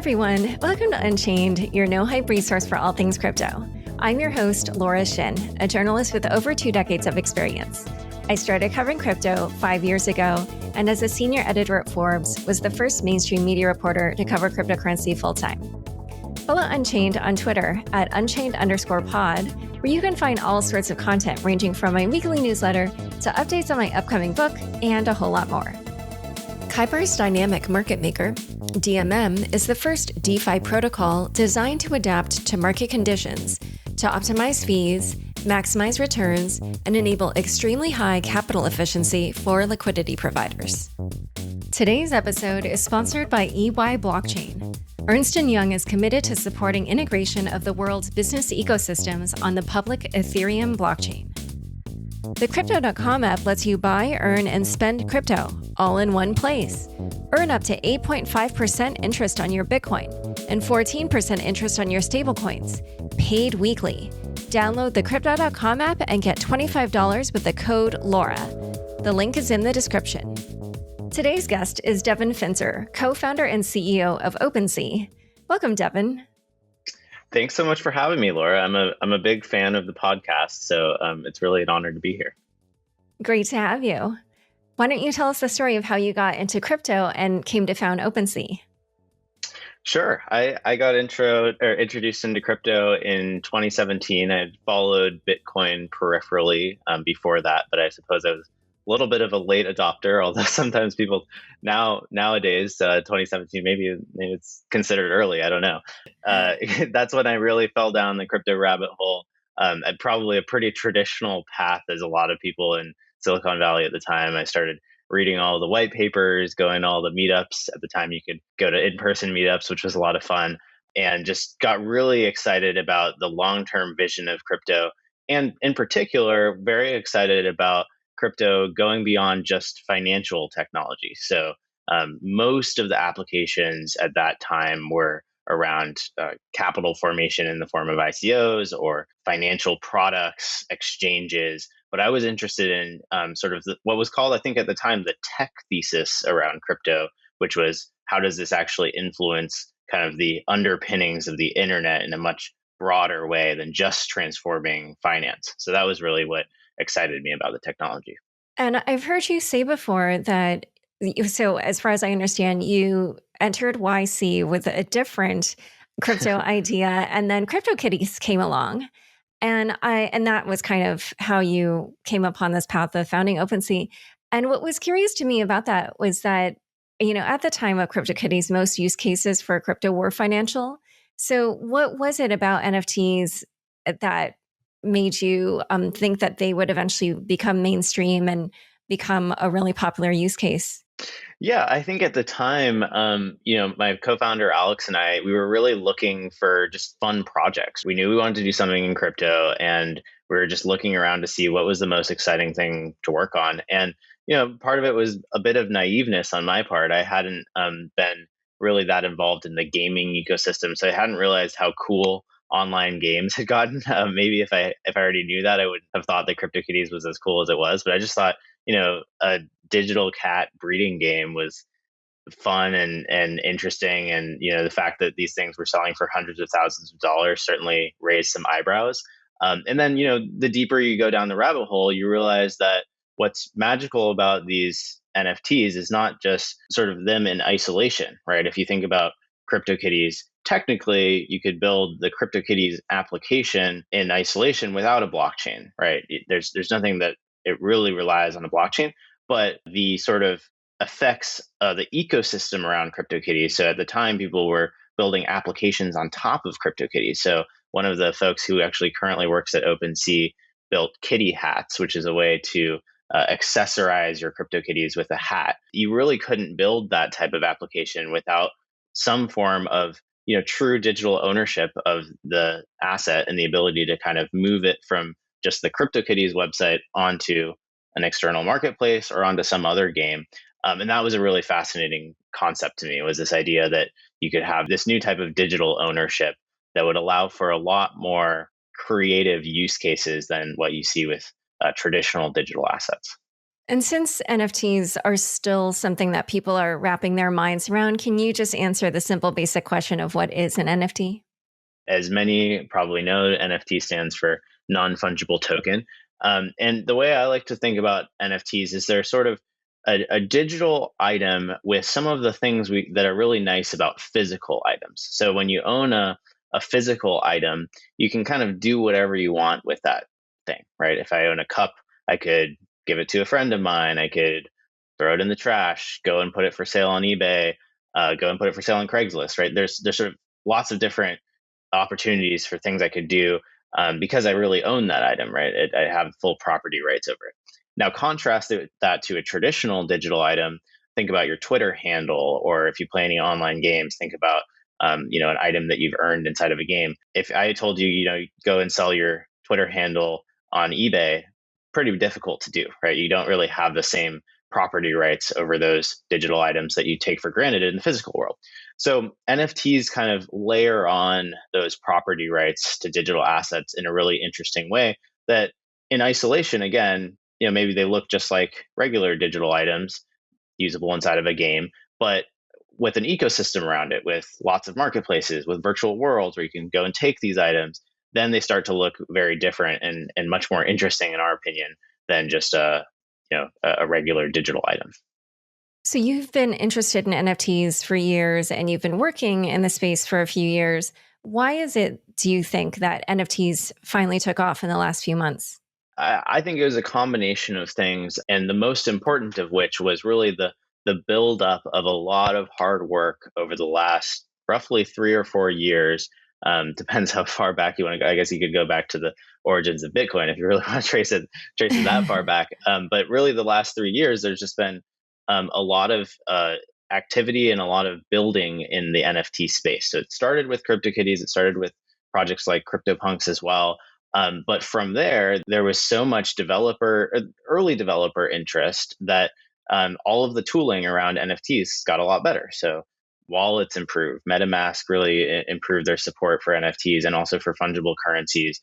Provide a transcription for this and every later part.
everyone. Welcome to Unchained, your no-hype resource for all things crypto. I'm your host, Laura Shin, a journalist with over 2 decades of experience. I started covering crypto 5 years ago, and as a senior editor at Forbes, was the first mainstream media reporter to cover cryptocurrency full-time. Follow Unchained on Twitter at unchained_pod, where you can find all sorts of content ranging from my weekly newsletter to updates on my upcoming book and a whole lot more. Kuiper's Dynamic Market Maker, DMM, is the first DeFi protocol designed to adapt to market conditions to optimize fees, maximize returns, and enable extremely high capital efficiency for liquidity providers. Today's episode is sponsored by EY Blockchain. Ernst & Young is committed to supporting integration of the world's business ecosystems on the public Ethereum blockchain. The Crypto.com app lets you buy, earn, and spend crypto all in one place. Earn up to 8.5% interest on your Bitcoin and 14% interest on your stablecoins, paid weekly. Download the Crypto.com app and get $25 with the code LAURA. The link is in the description. Today's guest is Devin Finzer, co-founder and CEO of OpenSea. Welcome, Devin. Thanks so much for having me, Laura. I'm a big fan of the podcast, so it's really an honor to be here. Great to have you. Why don't you tell us the story of how you got into crypto and came to found OpenSea? Sure. I got introduced into crypto in 2017. I had followed Bitcoin peripherally before that, but I suppose I was a little bit of a late adopter, although sometimes people nowadays, 2017, maybe it's considered early. I don't know. That's when I really fell down the crypto rabbit hole. At probably a pretty traditional path as a lot of people in Silicon Valley at the time. I started reading all the white papers, going to all the meetups. At the time, you could go to in-person meetups, which was a lot of fun, and just got really excited about the long-term vision of crypto. And in particular, very excited about crypto going beyond just financial technology. So most of the applications at that time were around capital formation in the form of ICOs or financial products, exchanges. But I was interested in what was called, I think at the time, the tech thesis around crypto, which was how does this actually influence kind of the underpinnings of the internet in a much broader way than just transforming finance. So that was really what excited me about the technology. And I've heard you say before that, so as far as I understand, you entered YC with a different crypto idea, and then CryptoKitties came along. And that was kind of how you came upon this path of founding OpenSea. And what was curious to me about that was that, at the time of CryptoKitties, most use cases for crypto were financial. So what was it about NFTs that made you think that they would eventually become mainstream and become a really popular use case? Yeah, I think at the time, my co-founder Alex and I, we were really looking for just fun projects. We knew we wanted to do something in crypto, and we were just looking around to see what was the most exciting thing to work on. And part of it was a bit of naiveness on my part. I hadn't been really that involved in the gaming ecosystem, so I hadn't realized how cool online games had gotten. Maybe if I already knew that, I would have thought that CryptoKitties was as cool as it was. But I just thought, a digital cat breeding game was fun and interesting. And, the fact that these things were selling for hundreds of thousands of dollars certainly raised some eyebrows. And then, the deeper you go down the rabbit hole, you realize that what's magical about these NFTs is not just sort of them in isolation, right? If you think about CryptoKitties, technically, you could build the CryptoKitties application in isolation without a blockchain, right? There's nothing that it really relies on a blockchain, but the sort of affects the ecosystem around CryptoKitties. So at the time, people were building applications on top of CryptoKitties. So one of the folks who actually currently works at OpenSea built kitty hats, which is a way to accessorize your CryptoKitties with a hat. You really couldn't build that type of application without some form of true digital ownership of the asset and the ability to kind of move it from just the CryptoKitties website onto an external marketplace or onto some other game. And that was a really fascinating concept to me, was this idea that you could have this new type of digital ownership that would allow for a lot more creative use cases than what you see with traditional digital assets. And since NFTs are still something that people are wrapping their minds around, can you just answer the simple, basic question of what is an NFT? As many probably know, NFT stands for non-fungible token. And the way I like to think about NFTs is they're sort of a digital item with some of the things that are really nice about physical items. So when you own a physical item, you can kind of do whatever you want with that thing, right? If I own a cup, I could give it to a friend of mine. I could throw it in the trash, go and put it for sale on eBay, go and put it for sale on Craigslist, right? There's sort of lots of different opportunities for things I could do because I really own that item, right? I have full property rights over it. Now, contrast that to a traditional digital item. Think about your Twitter handle, or if you play any online games, think about an item that you've earned inside of a game. If I told you, go and sell your Twitter handle on eBay, pretty difficult to do, right? You don't really have the same property rights over those digital items that you take for granted in the physical world. So NFTs kind of layer on those property rights to digital assets in a really interesting way that in isolation, again, maybe they look just like regular digital items usable inside of a game, but with an ecosystem around it, with lots of marketplaces, with virtual worlds where you can go and take these items, then they start to look very different and much more interesting, in our opinion, than just a regular digital item. So you've been interested in NFTs for years and you've been working in the space for a few years. Why is it, do you think, that NFTs finally took off in the last few months? I think it was a combination of things, and the most important of which was really the build up of a lot of hard work over the last roughly 3 or 4 years. Depends how far back you want to go. I guess you could go back to the origins of Bitcoin if you really want to trace it that far back. But really, the last 3 years, there's just been a lot of activity and a lot of building in the NFT space. So it started with CryptoKitties. It started with projects like CryptoPunks as well. But from there was so much early developer interest that all of the tooling around NFTs got a lot better. So wallets improved, MetaMask really improved their support for NFTs and also for fungible currencies.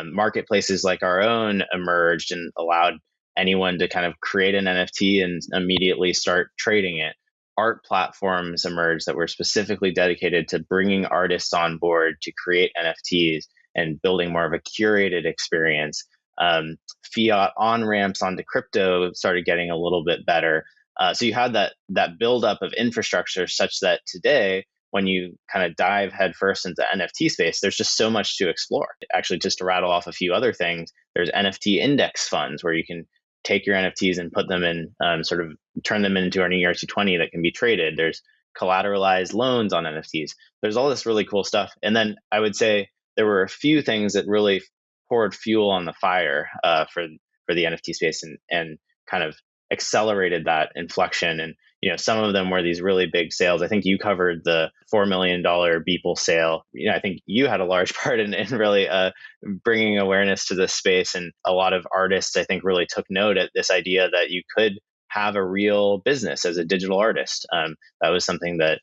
Marketplaces like our own emerged and allowed anyone to kind of create an NFT and immediately start trading it. Art platforms emerged that were specifically dedicated to bringing artists on board to create NFTs and building more of a curated experience. Fiat on ramps onto crypto started getting a little bit better. So you had that buildup of infrastructure such that today, when you kind of dive headfirst into the NFT space, there's just so much to explore. Actually, just to rattle off a few other things, there's NFT index funds where you can take your NFTs and put them in, sort of turn them into an ERC20 that can be traded. There's collateralized loans on NFTs. There's all this really cool stuff. And then I would say there were a few things that really poured fuel on the fire for the NFT space and kind of accelerated that inflection. And some of them were these really big sales. I think you covered the $4 million Beeple sale. I think you had a large part in really bringing awareness to this space, and a lot of artists I think really took note at this idea that you could have a real business as a digital artist. That was something that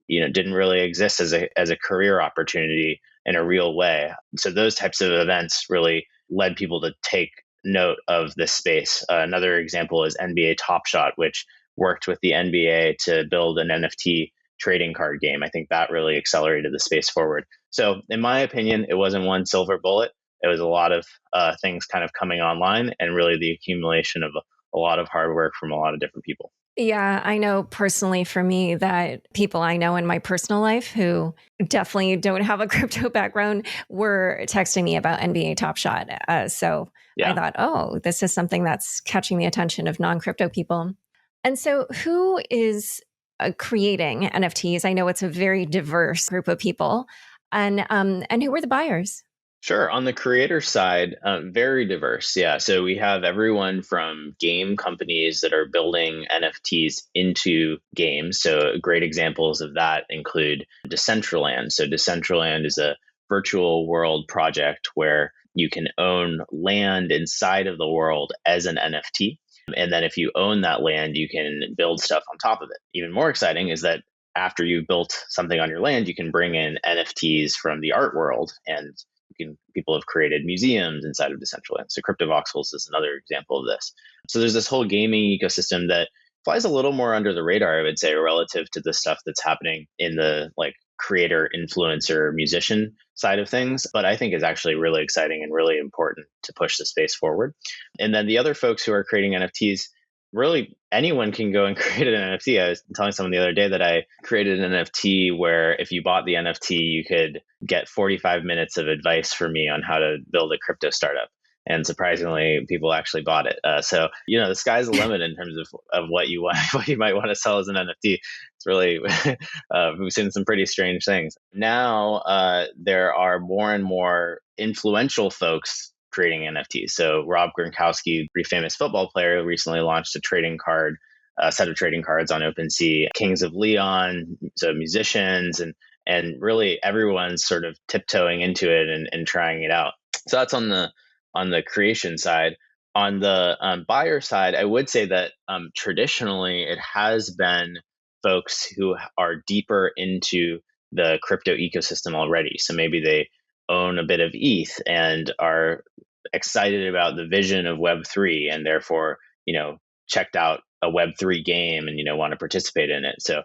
didn't really exist as a career opportunity in a real way. So those types of events really led people to take note of this space. Another example is NBA Top Shot, which worked with the NBA to build an NFT trading card game. I think that really accelerated the space forward. So in my opinion, it wasn't one silver bullet. It was a lot of things kind of coming online, and really the accumulation of a lot of hard work from a lot of different people. Yeah, I know personally for me that people I know in my personal life who definitely don't have a crypto background were texting me about NBA Top Shot. So I Yeah. thought, oh, this is something that's catching the attention of non-crypto people. And so who is creating NFTs? I know it's a very diverse group of people. And who were the buyers? Sure. On the creator side, very diverse. Yeah. So we have everyone from game companies that are building NFTs into games. So great examples of that include Decentraland. So Decentraland is a virtual world project where you can own land inside of the world as an NFT. And then if you own that land, you can build stuff on top of it. Even more exciting is that after you've built something on your land, you can bring in NFTs from the art world and People have created museums inside of Decentraland. So CryptoVoxels is another example of this. So there's this whole gaming ecosystem that flies a little more under the radar, I would say, relative to the stuff that's happening in the like creator, influencer, musician side of things, but I think is actually really exciting and really important to push the space forward. And then the other folks who are creating NFTs, really anyone can go and create an NFT. I was telling someone the other day that I created an NFT where if you bought the NFT, you could get 45 minutes of advice from me on how to build a crypto startup. And surprisingly, people actually bought it. So, the sky's the limit in terms of what you want, what you might want to sell as an NFT. It's really, we've seen some pretty strange things. Now, there are more and more influential folks creating NFTs. So Rob Gronkowski, pretty famous football player, recently launched a set of trading cards on OpenSea. Kings of Leon, so musicians, and really everyone's sort of tiptoeing into it and trying it out. So that's on the creation side. On the buyer side, I would say that traditionally it has been folks who are deeper into the crypto ecosystem already. So maybe they own a bit of ETH and are excited about the vision of Web3 and therefore, checked out a Web3 game and, want to participate in it. So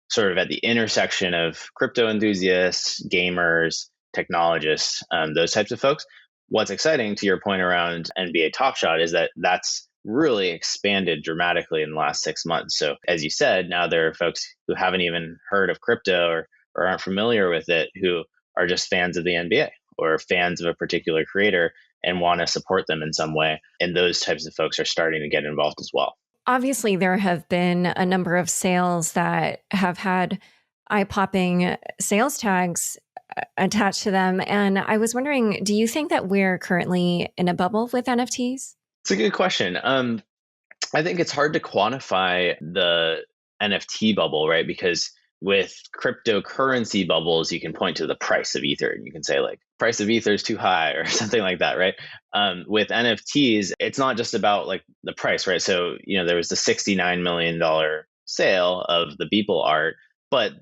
sort of at the intersection of crypto enthusiasts, gamers, technologists, those types of folks. What's exciting to your point around NBA Top Shot is that that's really expanded dramatically in the last 6 months. So as you said, now there are folks who haven't even heard of crypto or aren't familiar with it who are just fans of the NBA or fans of a particular creator and want to support them in some way. And those types of folks are starting to get involved as well. Obviously, there have been a number of sales that have had eye-popping sales tags attached to them. And I was wondering, do you think that we're currently in a bubble with NFTs? It's a good question. I think it's hard to quantify the NFT bubble, right? Because with cryptocurrency bubbles, you can point to the price of Ether and you can say like price of Ether is too high or something like that, right? With NFTs, it's not just about like the price, right? So, there was the $69 million sale of the Beeple art, but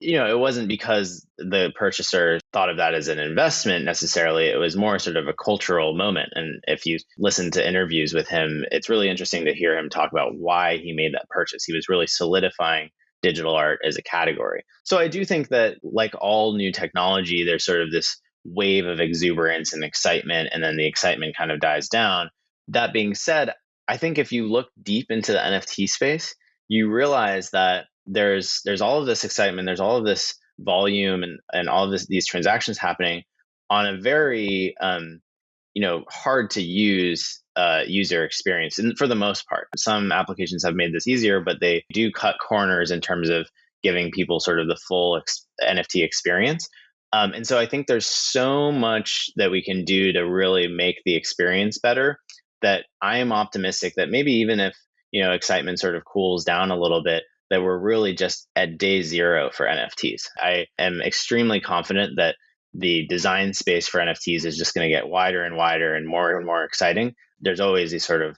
it wasn't because the purchaser thought of that as an investment necessarily. It was more sort of a cultural moment. And if you listen to interviews with him, it's really interesting to hear him talk about why he made that purchase. He was really solidifying digital art as a category. So I do think that like all new technology, there's sort of this wave of exuberance and excitement, and then the excitement kind of dies down. That being said, I think if you look deep into the NFT space, you realize that there's all of this excitement, there's all of this volume and all of these transactions happening on a very hard to use user experience. And for the most part, some applications have made this easier, but they do cut corners in terms of giving people sort of the full NFT experience. And so I think there's so much that we can do to really make the experience better that I am optimistic that maybe even if excitement sort of cools down a little bit, that we're really just at day zero for NFTs. I am extremely confident that the design space for NFTs is just going to get wider and wider and more exciting. There's always these sort of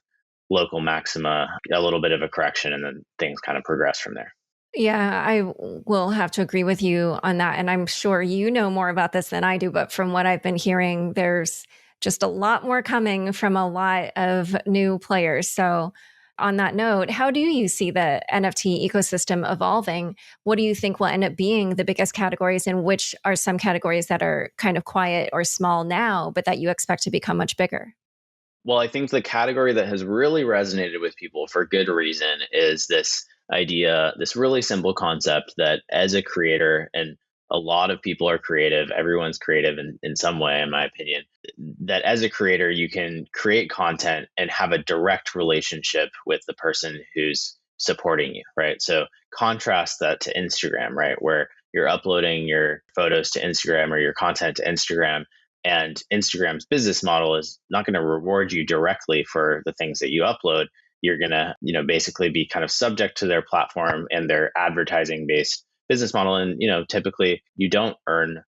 local maxima, a little bit of a correction, and then things kind of progress from there. Yeah, I will have to agree with you on that. And I'm sure you know more about this than I do, but from what I've been hearing, there's just a lot more coming from a lot of new players. So on that note, how do you see the NFT ecosystem evolving? What do you think will end up being the biggest categories, and which are some categories that are kind of quiet or small now, but that you expect to become much bigger? Well, I think the category that has really resonated with people for good reason is this idea, this really simple concept that as a creator, and a lot of people are creative, everyone's creative in some way, in my opinion, that as a creator, you can create content and have a direct relationship with the person who's supporting you, right? So contrast that to Instagram, right? Where you're uploading your photos to Instagram or your content to Instagram, and Instagram's business model is not going to reward you directly for the things that you upload. You're going to, basically be kind of subject to their platform and their advertising based business model. And, typically you don't earn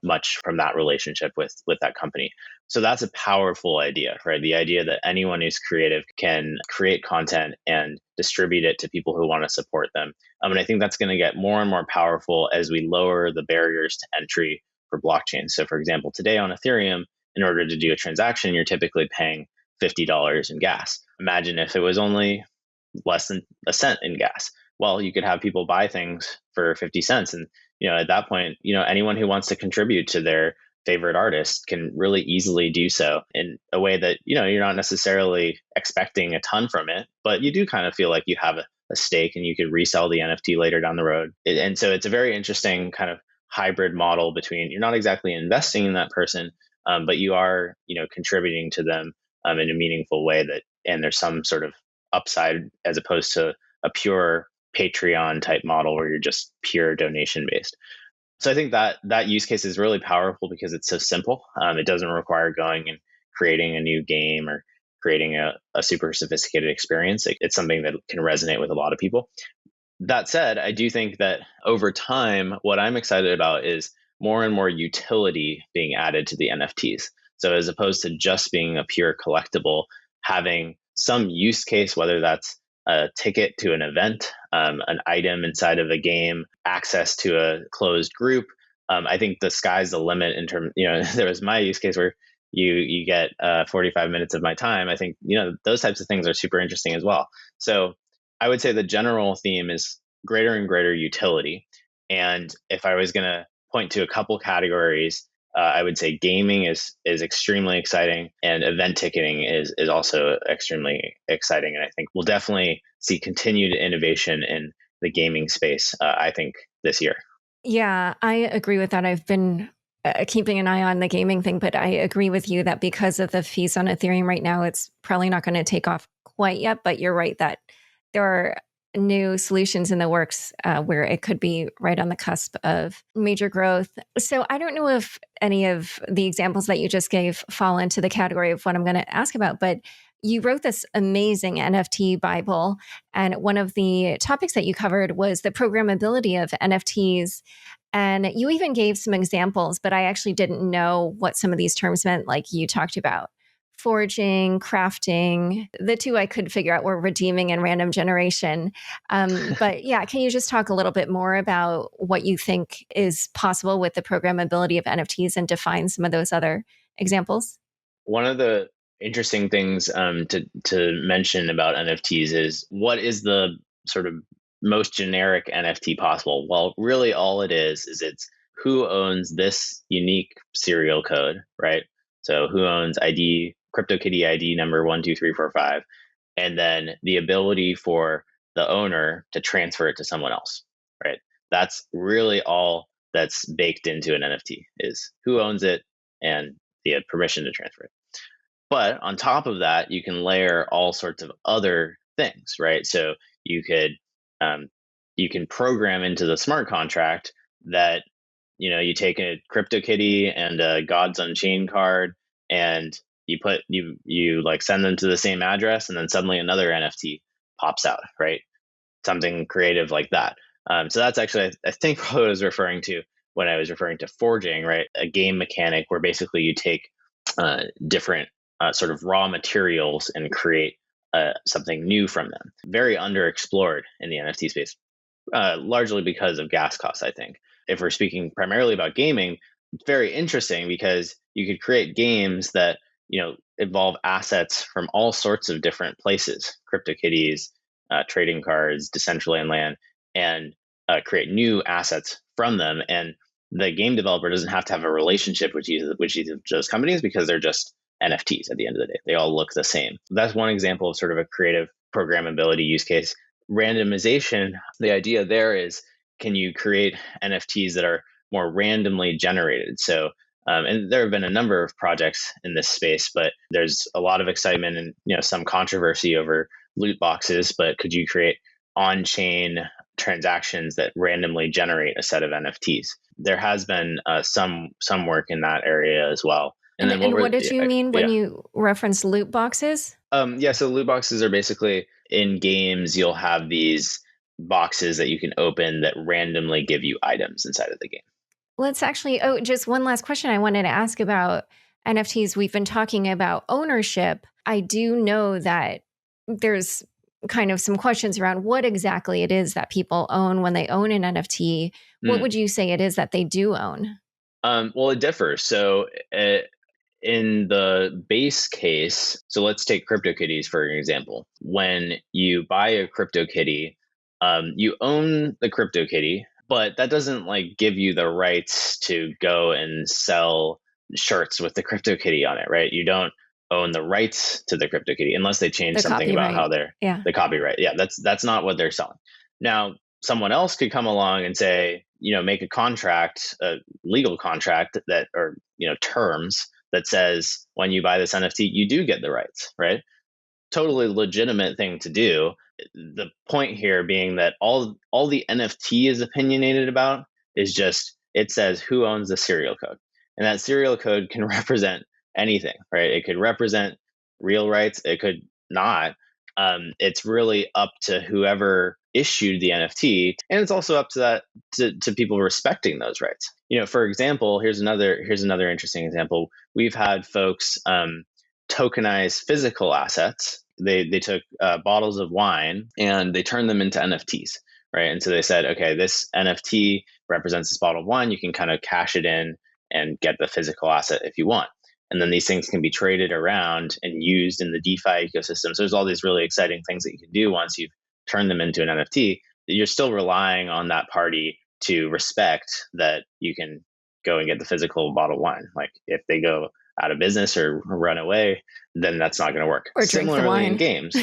much from that relationship with that company. So that's a powerful idea, right? The idea that anyone who's creative can create content and distribute it to people who want to support them. And I think that's going to get more and more powerful as we lower the barriers to entry for blockchains. So for example, today on Ethereum, in order to do a transaction, you're typically paying $50 in gas. Imagine if it was only less than a cent in gas. Well, you could have people buy things for 50 cents. And, at that point, anyone who wants to contribute to their favorite artist can really easily do so in a way that, you're not necessarily expecting a ton from it, but you do kind of feel like you have a stake and you could resell the NFT later down the road. And so it's a very interesting kind of hybrid model between you're not exactly investing in that person, but you are, contributing to them in a meaningful way and there's some sort of upside as opposed to a pure Patreon type model where you're just pure donation based. So I think that use case is really powerful because it's so simple. It doesn't require going and creating a new game or creating a super sophisticated experience. It's something that can resonate with a lot of people. That said, I do think that over time, what I'm excited about is more and more utility being added to the NFTs. So as opposed to just being a pure collectible, having some use case, whether that's a ticket to an event, an item inside of a game, access to a closed group. I think the sky's the limit in terms, there was my use case where you get 45 minutes of my time. I think, those types of things are super interesting as well. So I would say the general theme is greater and greater utility. And if I was going to point to a couple categories, I would say gaming is extremely exciting, and event ticketing is also extremely exciting. And I think we'll definitely see continued innovation in the gaming space, I think, this year. Yeah, I agree with that. I've been keeping an eye on the gaming thing, but I agree with you that because of the fees on Ethereum right now, it's probably not going to take off quite yet. But you're right that there are new solutions in the works where it could be right on the cusp of major growth. So I don't know if any of the examples that you just gave fall into the category of what I'm going to ask about, but you wrote this amazing NFT Bible. And one of the topics that you covered was the programmability of NFTs. And you even gave some examples, but I actually didn't know what some of these terms meant, like you talked about forging, crafting. The two I could figure out were redeeming and random generation. But yeah, can you just talk a little bit more about what you think is possible with the programmability of NFTs and define some of those other examples? One of the interesting things to mention about NFTs is what is the sort of most generic NFT possible? Well, really all it is it's who owns this unique serial code, right? So who owns CryptoKitty ID number 12345, and then the ability for the owner to transfer it to someone else, right? That's really all that's baked into an NFT is who owns it and the permission to transfer it. But on top of that, you can layer all sorts of other things, right? So you can program into the smart contract that you take a CryptoKitty and a God's Unchained card, and you like send them to the same address, and then suddenly another NFT pops out, right? Something creative like that. So that's actually, I think, what I was referring to when I was referring to forging, right? A game mechanic where basically you take different sort of raw materials and create something new from them. Very underexplored in the NFT space, largely because of gas costs, I think. If we're speaking primarily about gaming, it's very interesting because you could create games that involve assets from all sorts of different places, CryptoKitties, trading cards, Decentraland land, and create new assets from them. And the game developer doesn't have to have a relationship with either of those companies because they're just NFTs at the end of the day. They all look the same. That's one example of sort of a creative programmability use case. Randomization, the idea there is, can you create NFTs that are more randomly generated? So, and there have been a number of projects in this space, but there's a lot of excitement and some controversy over loot boxes. But could you create on-chain transactions that randomly generate a set of NFTs? There has been some work in that area as well. And then what did you mean when you referenced loot boxes? So loot boxes are basically in games, you'll have these boxes that you can open that randomly give you items inside of the game. Let's actually, just one last question I wanted to ask about NFTs. We've been talking about ownership. I do know that there's kind of some questions around what exactly it is that people own when they own an NFT. What would you say it is that they do own? Well, it differs. So in the base case, so let's take CryptoKitties for an example. When you buy a CryptoKitty, you own the CryptoKitty, but that doesn't like give you the rights to go and sell shirts with the CryptoKitty on it, right? You don't own the rights to the CryptoKitty unless they change The something about how copyright. they're Yeah. the copyright. Yeah, that's not what they're selling. Now, someone else could come along and say, make a contract, a legal contract that, or terms that says when you buy this NFT, you do get the rights, right? Totally legitimate thing to do. The point here being that all the NFT is opinionated about is just it says who owns the serial code. And that serial code can represent anything, right? It could represent real rights, it could not. It's really up to whoever issued the NFT, and it's also up to to people respecting those rights. For example, here's another interesting example. We've had folks tokenize physical assets. They took bottles of wine and they turned them into NFTs, right? And so they said, okay, this NFT represents this bottle of wine. You can kind of cash it in and get the physical asset if you want. And then these things can be traded around and used in the DeFi ecosystem. So there's all these really exciting things that you can do once you've turned them into an NFT. You're still relying on that party to respect that you can go and get the physical bottle of wine. Like if they go out of business or run away, then that's not going to work. Or drink the Similarly in wine. games,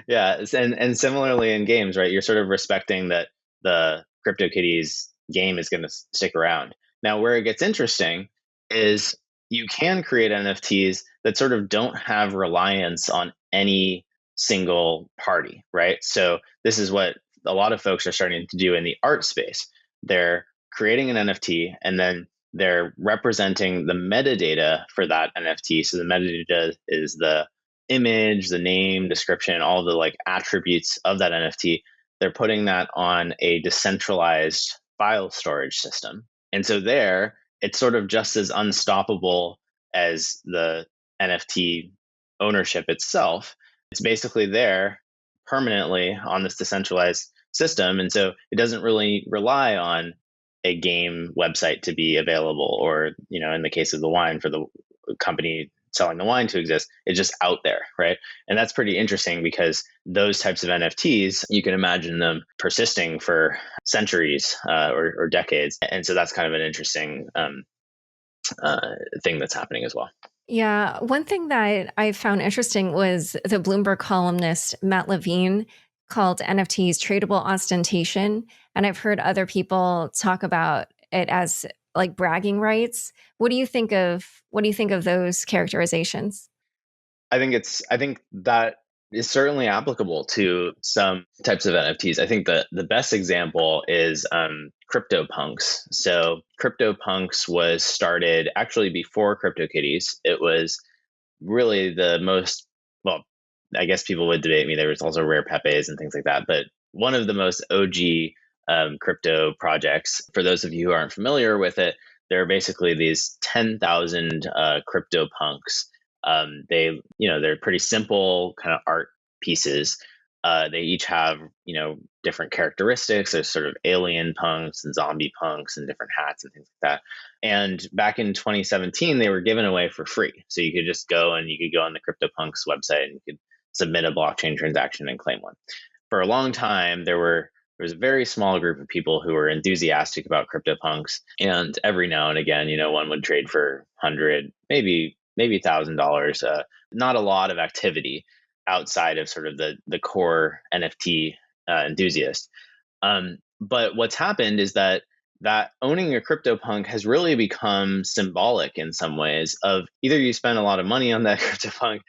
yeah, and similarly in games, right? You're sort of respecting that the CryptoKitties game is going to stick around. Now, where it gets interesting is you can create NFTs that sort of don't have reliance on any single party, right? So this is what a lot of folks are starting to do in the art space. They're creating an NFT and then they're representing the metadata for that NFT. So the metadata is the image, the name, description, all the like attributes of that NFT. They're putting that on a decentralized file storage system. And so there, it's sort of just as unstoppable as the NFT ownership itself. It's basically there permanently on this decentralized system. And so it doesn't really rely on a game website to be available, or, in the case of the wine, for the company selling the wine to exist. It's just out there, right? And that's pretty interesting because those types of NFTs, you can imagine them persisting for centuries or decades. And so that's kind of an interesting thing that's happening as well. Yeah. One thing that I found interesting was the Bloomberg columnist Matt Levine called NFTs tradable ostentation. And I've heard other people talk about it as like bragging rights. What do you think of those characterizations? I think that is certainly applicable to some types of NFTs. I think the best example is CryptoPunks. So CryptoPunks was started actually before CryptoKitties. It was really the most, well, I guess people would debate me. There was also Rare Pepes and things like that, but one of the most OG crypto projects. For those of you who aren't familiar with it, there are basically these 10,000 CryptoPunks. They're pretty simple kind of art pieces. They each have, different characteristics. There's sort of alien punks and zombie punks and different hats and things like that. And back in 2017, they were given away for free. So you could just go and you could go on the CryptoPunks website and you could submit a blockchain transaction and claim one. For a long time, there was a very small group of people who were enthusiastic about CryptoPunks. And every now and again, one would trade for 100, maybe $1,000. Not a lot of activity outside of sort of the core NFT enthusiast. But what's happened is that owning a CryptoPunk has really become symbolic in some ways of either you spent a lot of money on that CryptoPunk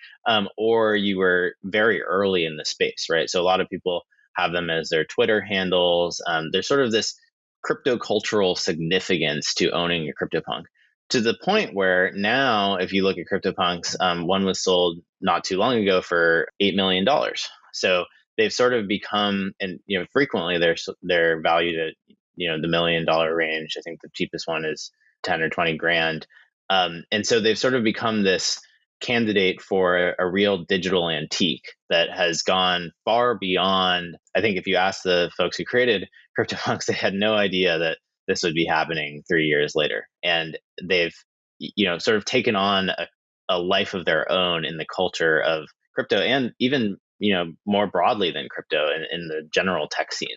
or you were very early in the space, right? So a lot of people have them as their Twitter handles. There's sort of this crypto cultural significance to owning a CryptoPunk, to the point where now, if you look at CryptoPunks, one was sold not too long ago for $8 million. So they've sort of become, and frequently they're valued at the $1 million range. I think the cheapest one is 10 or 20 grand. And so they've sort of become this candidate for a real digital antique that has gone far beyond. I think if you ask the folks who created CryptoPunks, they had no idea that this would be happening 3 years later. And they've, sort of taken on a life of their own in the culture of crypto, and even, more broadly than crypto in the general tech scene.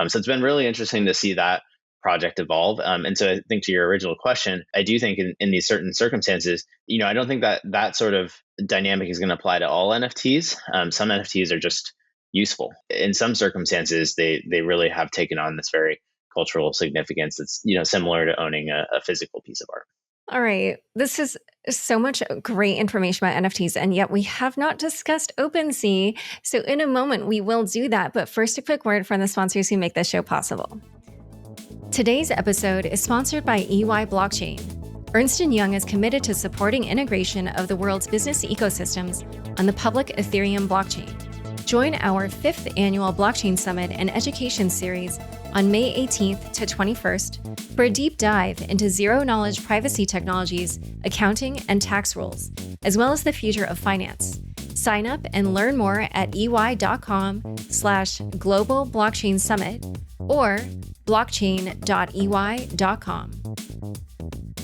So it's been really interesting to see that project evolve. And so I think, to your original question, I do think in these certain circumstances, I don't think that sort of dynamic is going to apply to all NFTs. Some NFTs are just useful. In some circumstances, they really have taken on this very cultural significance that's, similar to owning a physical piece of art. All right. This is so much great information about NFTs, and yet we have not discussed OpenSea. So in a moment, we will do that. But first, a quick word from the sponsors who make this show possible. Today's episode is sponsored by EY Blockchain. Ernst & Young is committed to supporting integration of the world's business ecosystems on the public Ethereum blockchain. Join our 5th annual Blockchain Summit and Education Series on May 18th to 21st for a deep dive into zero-knowledge privacy technologies, accounting, and tax rules, as well as the future of finance. Sign up and learn more at ey.com/global blockchain summit or blockchain.ey.com.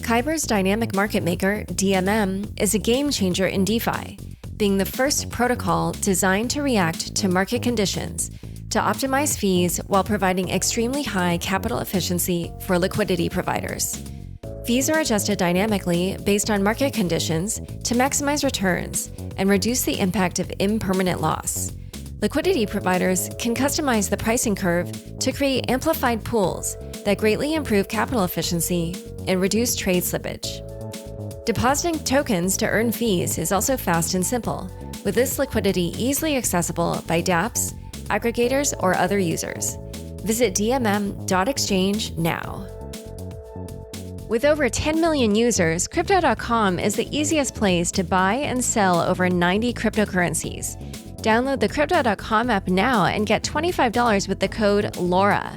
Kyber's dynamic market maker, DMM, is a game changer in DeFi, being the first protocol designed to react to market conditions to optimize fees while providing extremely high capital efficiency for liquidity providers. Fees are adjusted dynamically based on market conditions to maximize returns and reduce the impact of impermanent loss. Liquidity providers can customize the pricing curve to create amplified pools that greatly improve capital efficiency and reduce trade slippage. Depositing tokens to earn fees is also fast and simple, with this liquidity easily accessible by dApps, aggregators, or other users. Visit dmm.exchange now. With over 10 million users, Crypto.com is the easiest place to buy and sell over 90 cryptocurrencies. Download the Crypto.com app now and get $25 with the code LAURA.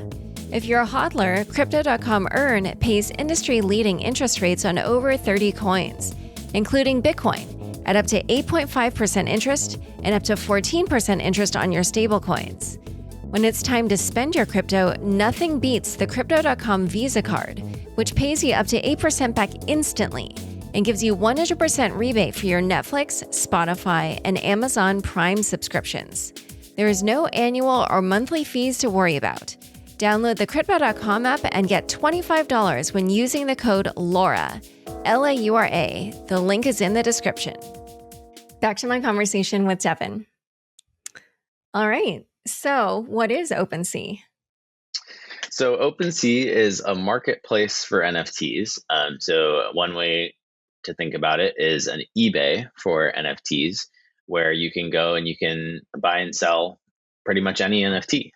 If you're a hodler, Crypto.com Earn pays industry-leading interest rates on over 30 coins, including Bitcoin, at up to 8.5% interest and up to 14% interest on your stablecoins. When it's time to spend your crypto, nothing beats the Crypto.com Visa card, which pays you up to 8% back instantly and gives you 100% rebate for your Netflix, Spotify, and Amazon Prime subscriptions. There is no annual or monthly fees to worry about. Download the Crypto.com app and get $25 when using the code LAURA, LAURA. The link is in the description. Back to my conversation with Devin. All right. So what is OpenSea? So OpenSea is a marketplace for NFTs. So one way to think about it is an eBay for NFTs, where you can go and you can buy and sell pretty much any NFT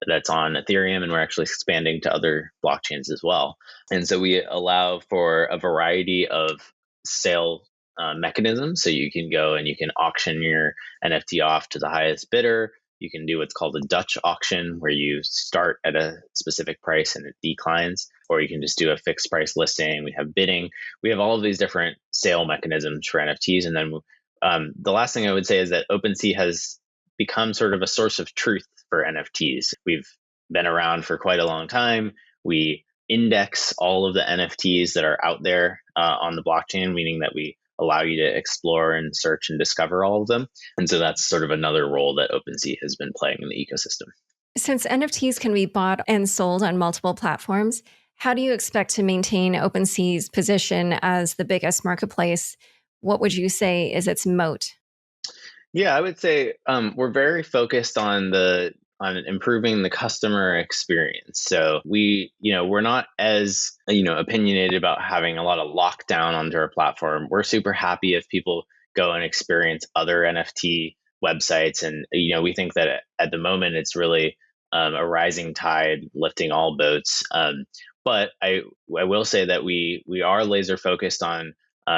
that's on Ethereum, and we're actually expanding to other blockchains as well. And so we allow for a variety of sale mechanisms. So you can go and you can auction your NFT off to the highest bidder. You can do what's called a Dutch auction, where you start at a specific price and it declines, or you can just do a fixed price listing. We have bidding. We have all of these different sale mechanisms for NFTs. And then the last thing I would say is that OpenSea has become sort of a source of truth for NFTs. We've been around for quite a long time. We index all of the NFTs that are out there on the blockchain, meaning that we allow you to explore and search and discover all of them. And so that's sort of another role that OpenSea has been playing in the ecosystem. Since NFTs can be bought and sold on multiple platforms, how do you expect to maintain OpenSea's position as the biggest marketplace? What would you say is its moat? Yeah, I would say we're very focused on improving the customer experience. So we're not as opinionated about having a lot of lockdown onto our platform. We're super happy if people go and experience other NFT websites, and we think that at the moment it's really a rising tide lifting all boats. But I will say that we are laser focused on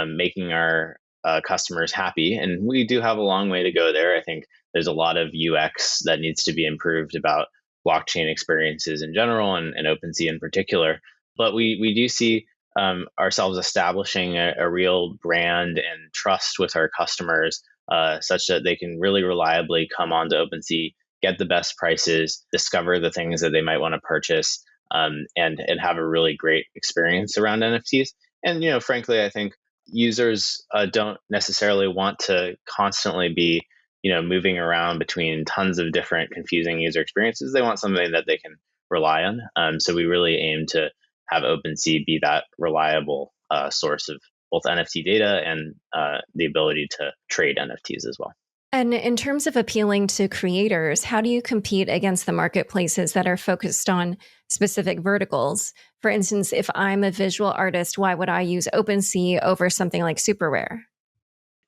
making our customers happy, and we do have a long way to go there. I think there's a lot of UX that needs to be improved about blockchain experiences in general, and OpenSea in particular. But we do see ourselves establishing a real brand and trust with our customers, such that they can really reliably come onto OpenSea, get the best prices, discover the things that they might want to purchase, and have a really great experience around NFTs. And frankly, I think users don't necessarily want to constantly be moving around between tons of different confusing user experiences. They want something that they can rely on. So we really aim to have OpenSea be that reliable source of both NFT data and the ability to trade NFTs as well. And in terms of appealing to creators, how do you compete against the marketplaces that are focused on specific verticals? For instance, if I'm a visual artist, why would I use OpenSea over something like SuperRare?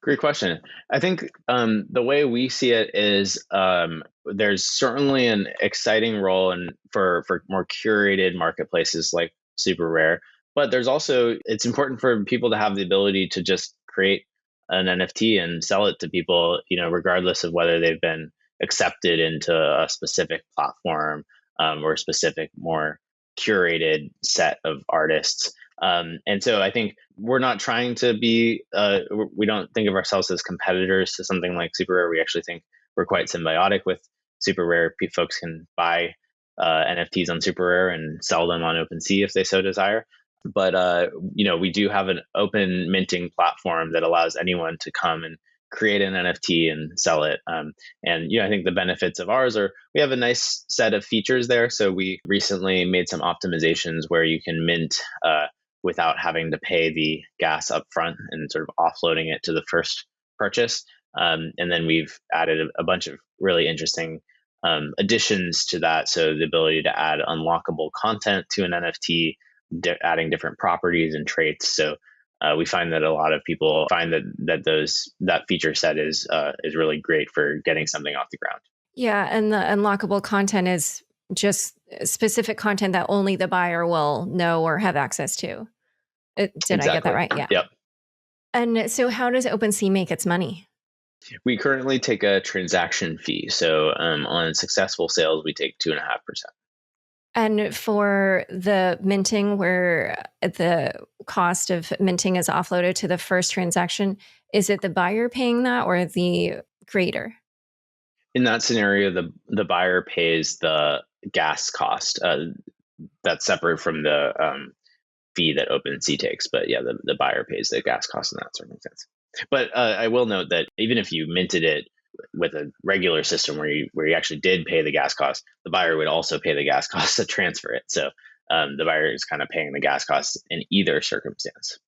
Great question. I think the way we see it is there's certainly an exciting role for more curated marketplaces like SuperRare, but there's also it's important for people to have the ability to just create an NFT and sell it to people, regardless of whether they've been accepted into a specific platform or a specific more curated set of artists. And so I think we're not trying to be, we don't think of ourselves as competitors to something like SuperRare. We actually think we're quite symbiotic with SuperRare. Folks can buy NFTs on SuperRare and sell them on OpenSea if they so desire. But, we do have an open minting platform that allows anyone to come and create an NFT and sell it. And I think the benefits of ours are we have a nice set of features there. So we recently made some optimizations where you can mint without having to pay the gas up front and sort of offloading it to the first purchase. And then we've added a bunch of really interesting additions to that. So the ability to add unlockable content to an NFT, adding different properties and traits. So we find that a lot of people find that feature set is really great for getting something off the ground. Yeah, and the unlockable content is just specific content that only the buyer will know or have access to. Did Exactly. I get that right? Yeah. Yep. And so how does OpenSea make its money? We currently take a transaction fee. So on successful sales, we take 2.5%. And for the minting, where the cost of minting is offloaded to the first transaction, is it the buyer paying that or the creator? In that scenario, the buyer pays the gas cost. That's separate from the fee that OpenSea takes. But yeah, the buyer pays the gas cost in that circumstance. But I will note that even if you minted it with a regular system where you actually did pay the gas cost, the buyer would also pay the gas cost to transfer it. So the buyer is kind of paying the gas costs in either circumstance.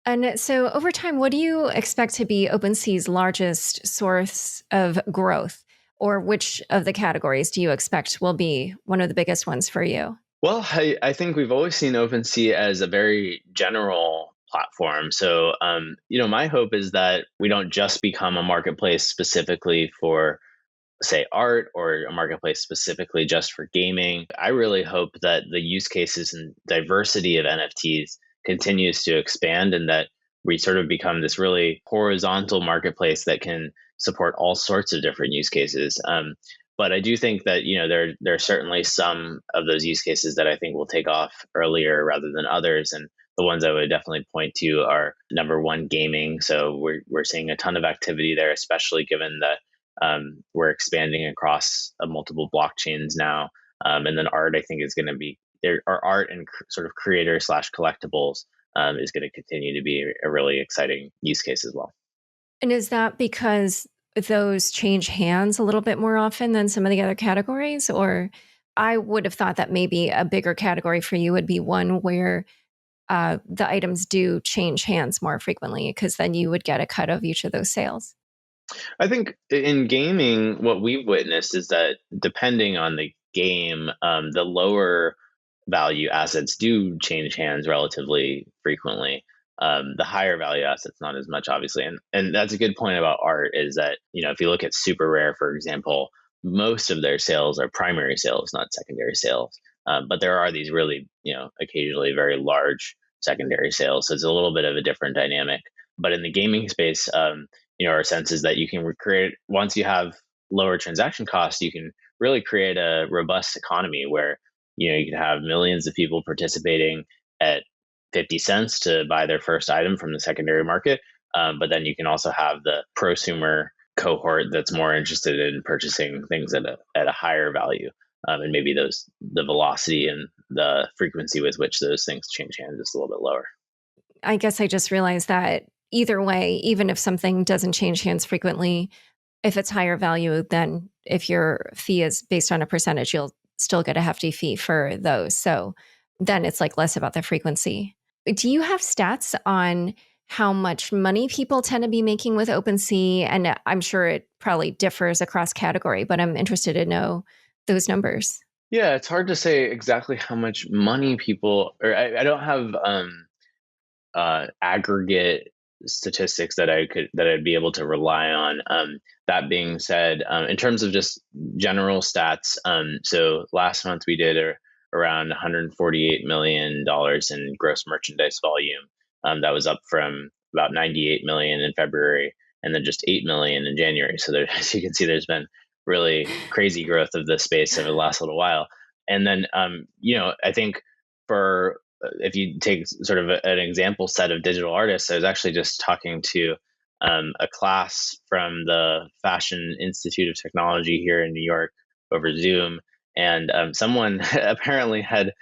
And so over time, what do you expect to be OpenSea's largest source of growth? Or which of the categories do you expect will be one of the biggest ones for you? Well, I think we've always seen OpenSea as a very general platform. So, my hope is that we don't just become a marketplace specifically for, say, art or a marketplace specifically just for gaming. I really hope that the use cases and diversity of NFTs continues to expand and that we sort of become this really horizontal marketplace that can support all sorts of different use cases. But I do think that there are certainly some of those use cases that I think will take off earlier rather than others, and the ones I would definitely point to are number one, gaming. So we're seeing a ton of activity there, especially given that we're expanding across multiple blockchains now, and then art I think is going to be there. Our art and sort of creator slash collectibles is going to continue to be a really exciting use case as well. And is that because those change hands a little bit more often than some of the other categories? Or I would have thought that maybe a bigger category for you would be one where the items do change hands more frequently, because then you would get a cut of each of those sales. I think in gaming, what we've witnessed is that depending on the game, the lower value assets do change hands relatively frequently. The higher value assets, not as much, obviously. And that's a good point about art is that, if you look at SuperRare, for example, most of their sales are primary sales, not secondary sales. But there are these really, occasionally very large secondary sales. So it's a little bit of a different dynamic. But in the gaming space, our sense is that you can create, once you have lower transaction costs, you can really create a robust economy where, you can have millions of people participating at 50 cents to buy their first item from the secondary market. But then you can also have the prosumer cohort that's more interested in purchasing things at a higher value. and maybe the velocity and the frequency with which those things change hands is a little bit lower. I guess I just realized that either way, even if something doesn't change hands frequently, if it's higher value, then if your fee is based on a percentage, you'll still get a hefty fee for those. So then it's like less about the frequency. Do you have stats on how much money people tend to be making with OpenSea? And I'm sure it probably differs across category, but I'm interested to know those numbers. Yeah, it's hard to say exactly how much money people, or I don't have aggregate statistics that I'd be able to rely on. That being said, in terms of just general stats, so last month we did around $148 million in gross merchandise volume. That was up from about 98 million in February, and then just 8 million in January. So there, as you can see, there's been really crazy growth of this space over the last little while. And then, I think for if you take sort of an example set of digital artists, I was actually just talking to a class from the Fashion Institute of Technology here in New York over Zoom. And someone apparently had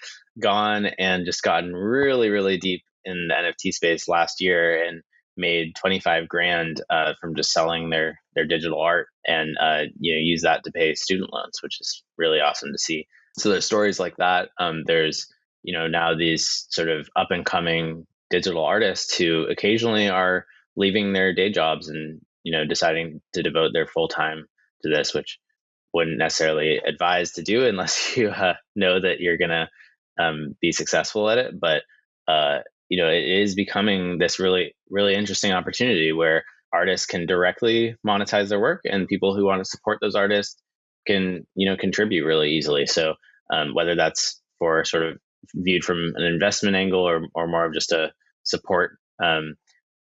gone and just gotten really, really deep in the NFT space last year and made 25 grand from just selling their digital art and use that to pay student loans, which is really awesome to see. So there's stories like that. There's now these sort of up and coming digital artists who occasionally are leaving their day jobs and deciding to devote their full time to this, which wouldn't necessarily advise to do unless you know that you're going to be successful at it. But it is becoming this really, really interesting opportunity where artists can directly monetize their work, and people who want to support those artists can contribute really easily. So whether that's for sort of viewed from an investment angle or more of just a support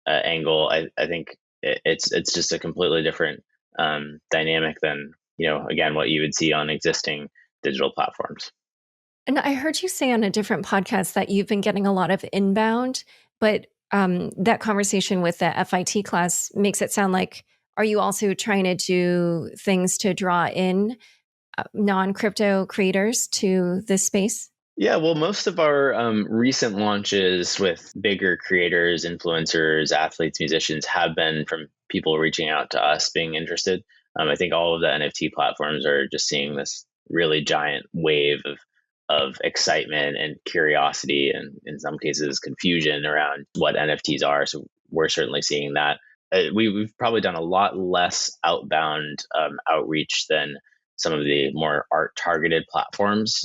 angle, I think it's just a completely different dynamic than again what you would see on existing digital platforms. And I heard you say on a different podcast that you've been getting a lot of inbound, but that conversation with the FIT class makes it sound like, are you also trying to do things to draw in non-crypto creators to this space? Yeah, well, most of our recent launches with bigger creators, influencers, athletes, musicians have been from people reaching out to us being interested. I think all of the NFT platforms are just seeing this really giant wave of excitement and curiosity, and in some cases confusion around what NFTs are. So we're certainly seeing that. We've probably done a lot less outbound outreach than some of the more art targeted platforms,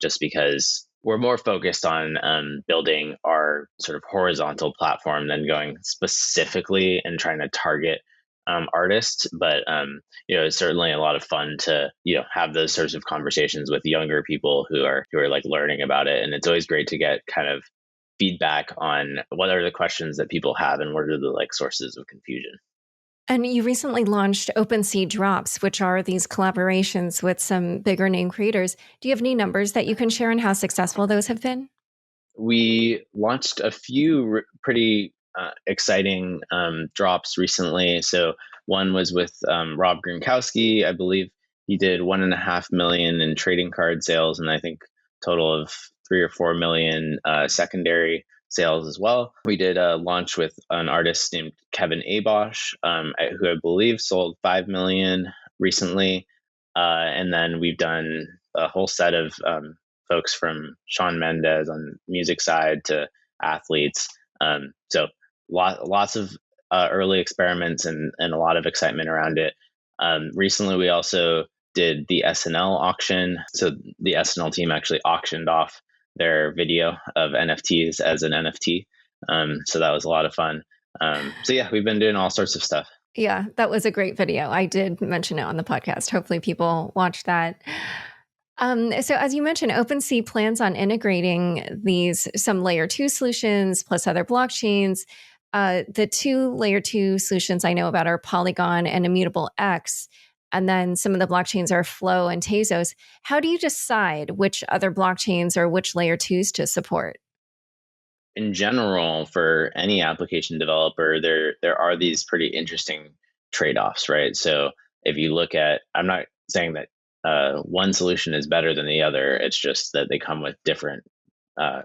just because we're more focused on building our sort of horizontal platform than going specifically and trying to target artists. But it's certainly a lot of fun to have those sorts of conversations with younger people who are like learning about it, and it's always great to get kind of feedback on what are the questions that people have and what are the like sources of confusion. And you recently launched OpenSea Drops, which are these collaborations with some bigger name creators. Do you have any numbers that you can share on how successful those have been? We launched a few pretty exciting drops recently. So one was with Rob Gronkowski. I believe he did 1.5 million in trading card sales, and I think total of 3 or 4 million secondary sales as well. We did a launch with an artist named Kevin Abosh, who I believe sold 5 million recently. And then we've done a whole set of folks from Shawn Mendes on music side to athletes. So lots of early experiments and a lot of excitement around it. Recently, we also did the SNL auction. So the SNL team actually auctioned off their video of NFTs as an NFT. So that was a lot of fun. So yeah, we've been doing all sorts of stuff. Yeah, that was a great video. I did mention it on the podcast. Hopefully people watch that. So as you mentioned, OpenSea plans on integrating some layer 2 solutions plus other blockchains. The 2 layer 2 solutions I know about are Polygon and Immutable X. And then some of the blockchains are Flow and Tezos. How do you decide which other blockchains or which layer 2s to support? In general, for any application developer, there are these pretty interesting trade-offs, right? So if you look at, I'm not saying that one solution is better than the other. It's just that they come with different uh,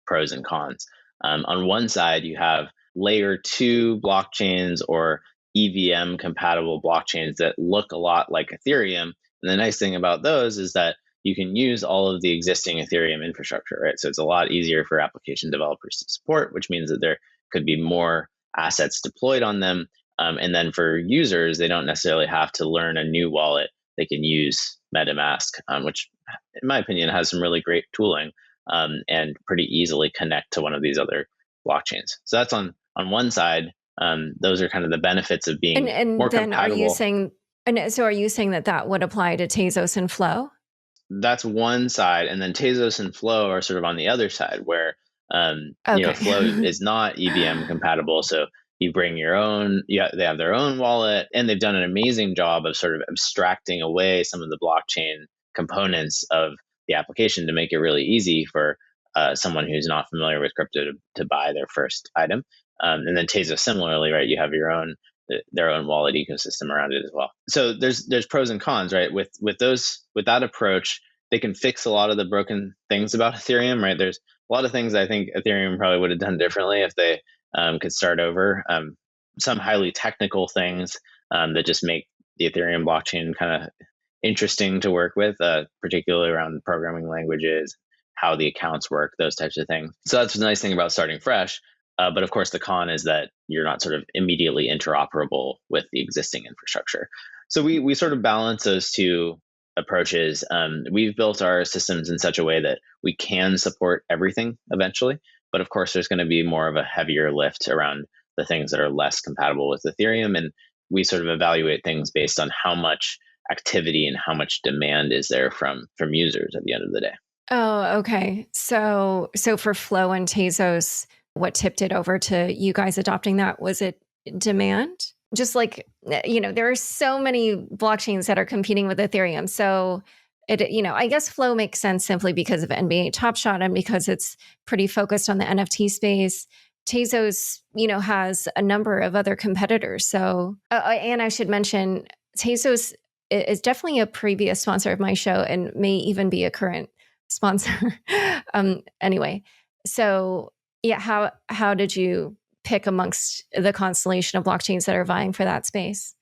pros and cons. On one side, you have layer two blockchains or EVM compatible blockchains that look a lot like Ethereum. And the nice thing about those is that you can use all of the existing Ethereum infrastructure, right? So it's a lot easier for application developers to support, which means that there could be more assets deployed on them. And then for users, they don't necessarily have to learn a new wallet. They can use MetaMask, which, in my opinion, has some really great tooling and pretty easily connect to one of these other blockchains. So that's on one side. Those are kind of the benefits of being and more then compatible. Are you saying that would apply to Tezos and Flow? That's one side, and then Tezos and Flow are sort of on the other side, where Okay. Flow is not EVM compatible. So you bring your own. Yeah, they have their own wallet, and they've done an amazing job of sort of abstracting away some of the blockchain components of the application to make it really easy for someone who's not familiar with crypto to buy their first item. And then Tezos similarly, right? You have their own wallet ecosystem around it as well. So there's pros and cons, right? With that approach, they can fix a lot of the broken things about Ethereum, right? There's a lot of things I think Ethereum probably would have done differently if they could start over. Some highly technical things that just make the Ethereum blockchain kind of interesting to work with, particularly around programming languages, how the accounts work, those types of things. So that's the nice thing about starting fresh. But of course, the con is that you're not sort of immediately interoperable with the existing infrastructure. So we sort of balance those two approaches. We've built our systems in such a way that we can support everything eventually. But of course, there's going to be more of a heavier lift around the things that are less compatible with Ethereum. And we sort of evaluate things based on how much activity and how much demand is there from users at the end of the day. Oh, okay. So for Flow and Tezos, what tipped it over to you guys adopting that? Was it demand? Just like, there are so many blockchains that are competing with Ethereum. So I guess Flow makes sense simply because of NBA Top Shot and because it's pretty focused on the NFT space. Tezos, has a number of other competitors. So, and I should mention, Tezos is definitely a previous sponsor of my show and may even be a current sponsor. Anyway, so yeah, how did you pick amongst the constellation of blockchains that are vying for that space?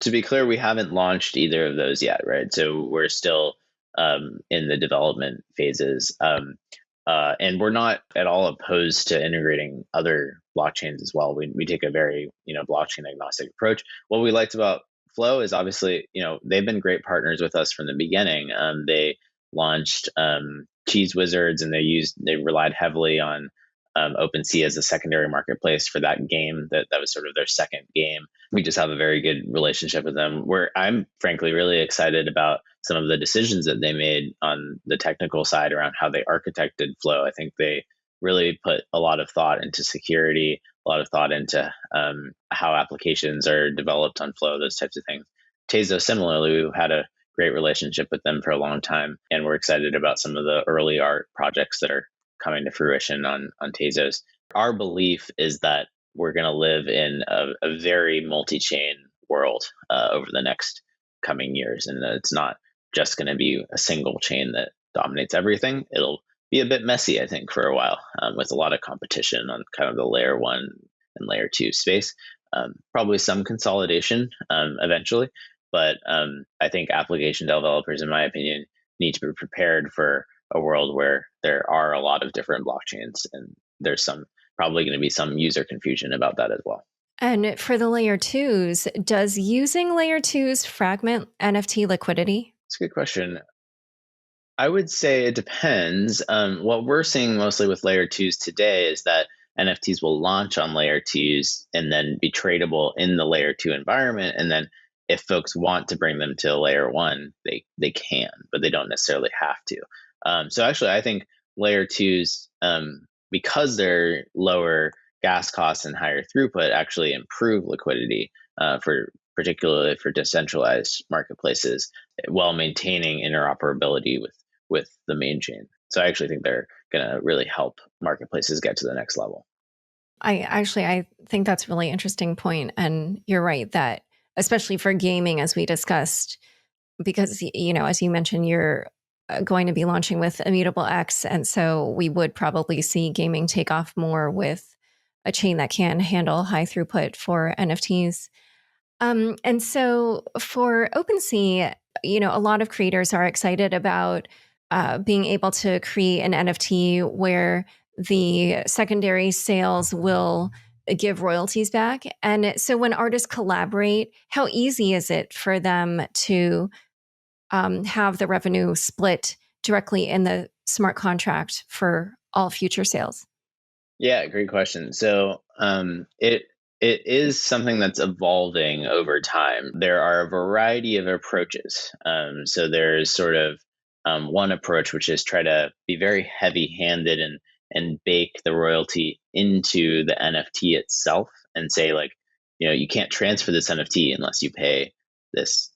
To be clear, we haven't launched either of those yet, right? So we're still in the development phases. And we're not at all opposed to integrating other blockchains as well. We take a very blockchain agnostic approach. What we liked about Flow is obviously they've been great partners with us from the beginning. They launched Cheese Wizards, and they relied heavily on OpenSea as a secondary marketplace for that game. That was sort of their second game. We just have a very good relationship with them. Where I'm frankly really excited about some of the decisions that they made on the technical side around how they architected Flow. I think they really put a lot of thought into security, a lot of thought into how applications are developed on Flow, those types of things. Tezos, similarly, we've had a great relationship with them for a long time, and we're excited about some of the early art projects that are coming to fruition on Tezos. Our belief is that we're going to live in a very multi-chain world over the next coming years, and it's not just going to be a single chain that dominates everything. It'll be a bit messy, I think, for a while, with a lot of competition on kind of the layer one and layer two space. Probably some consolidation eventually, but I think application developers, in my opinion, need to be prepared for a world where there are a lot of different blockchains, and there's probably going to be some user confusion about that as well. And for the layer twos, does using layer twos fragment NFT liquidity? It's a good question. I would say it depends. What we're seeing mostly with layer twos today is that NFTs will launch on layer twos and then be tradable in the layer two environment. And then if folks want to bring them to layer one, they can, but they don't necessarily have to. So actually, I think layer twos, because they're lower gas costs and higher throughput, actually improve liquidity particularly for decentralized marketplaces, while maintaining interoperability with the main chain. So I actually think they're going to really help marketplaces get to the next level. I think that's a really interesting point. And you're right that, especially for gaming, as we discussed, because, as you mentioned, you're going to be launching with Immutable X. And so we would probably see gaming take off more with a chain that can handle high throughput for NFTs. And so for OpenSea, a lot of creators are excited about being able to create an NFT where the secondary sales will give royalties back. And so when artists collaborate, how easy is it for them to have the revenue split directly in the smart contract for all future sales? Yeah, great question. So it is something that's evolving over time. There are a variety of approaches. So there's sort of one approach, which is try to be very heavy-handed and bake the royalty into the NFT itself, and say like, you can't transfer this NFT unless you pay this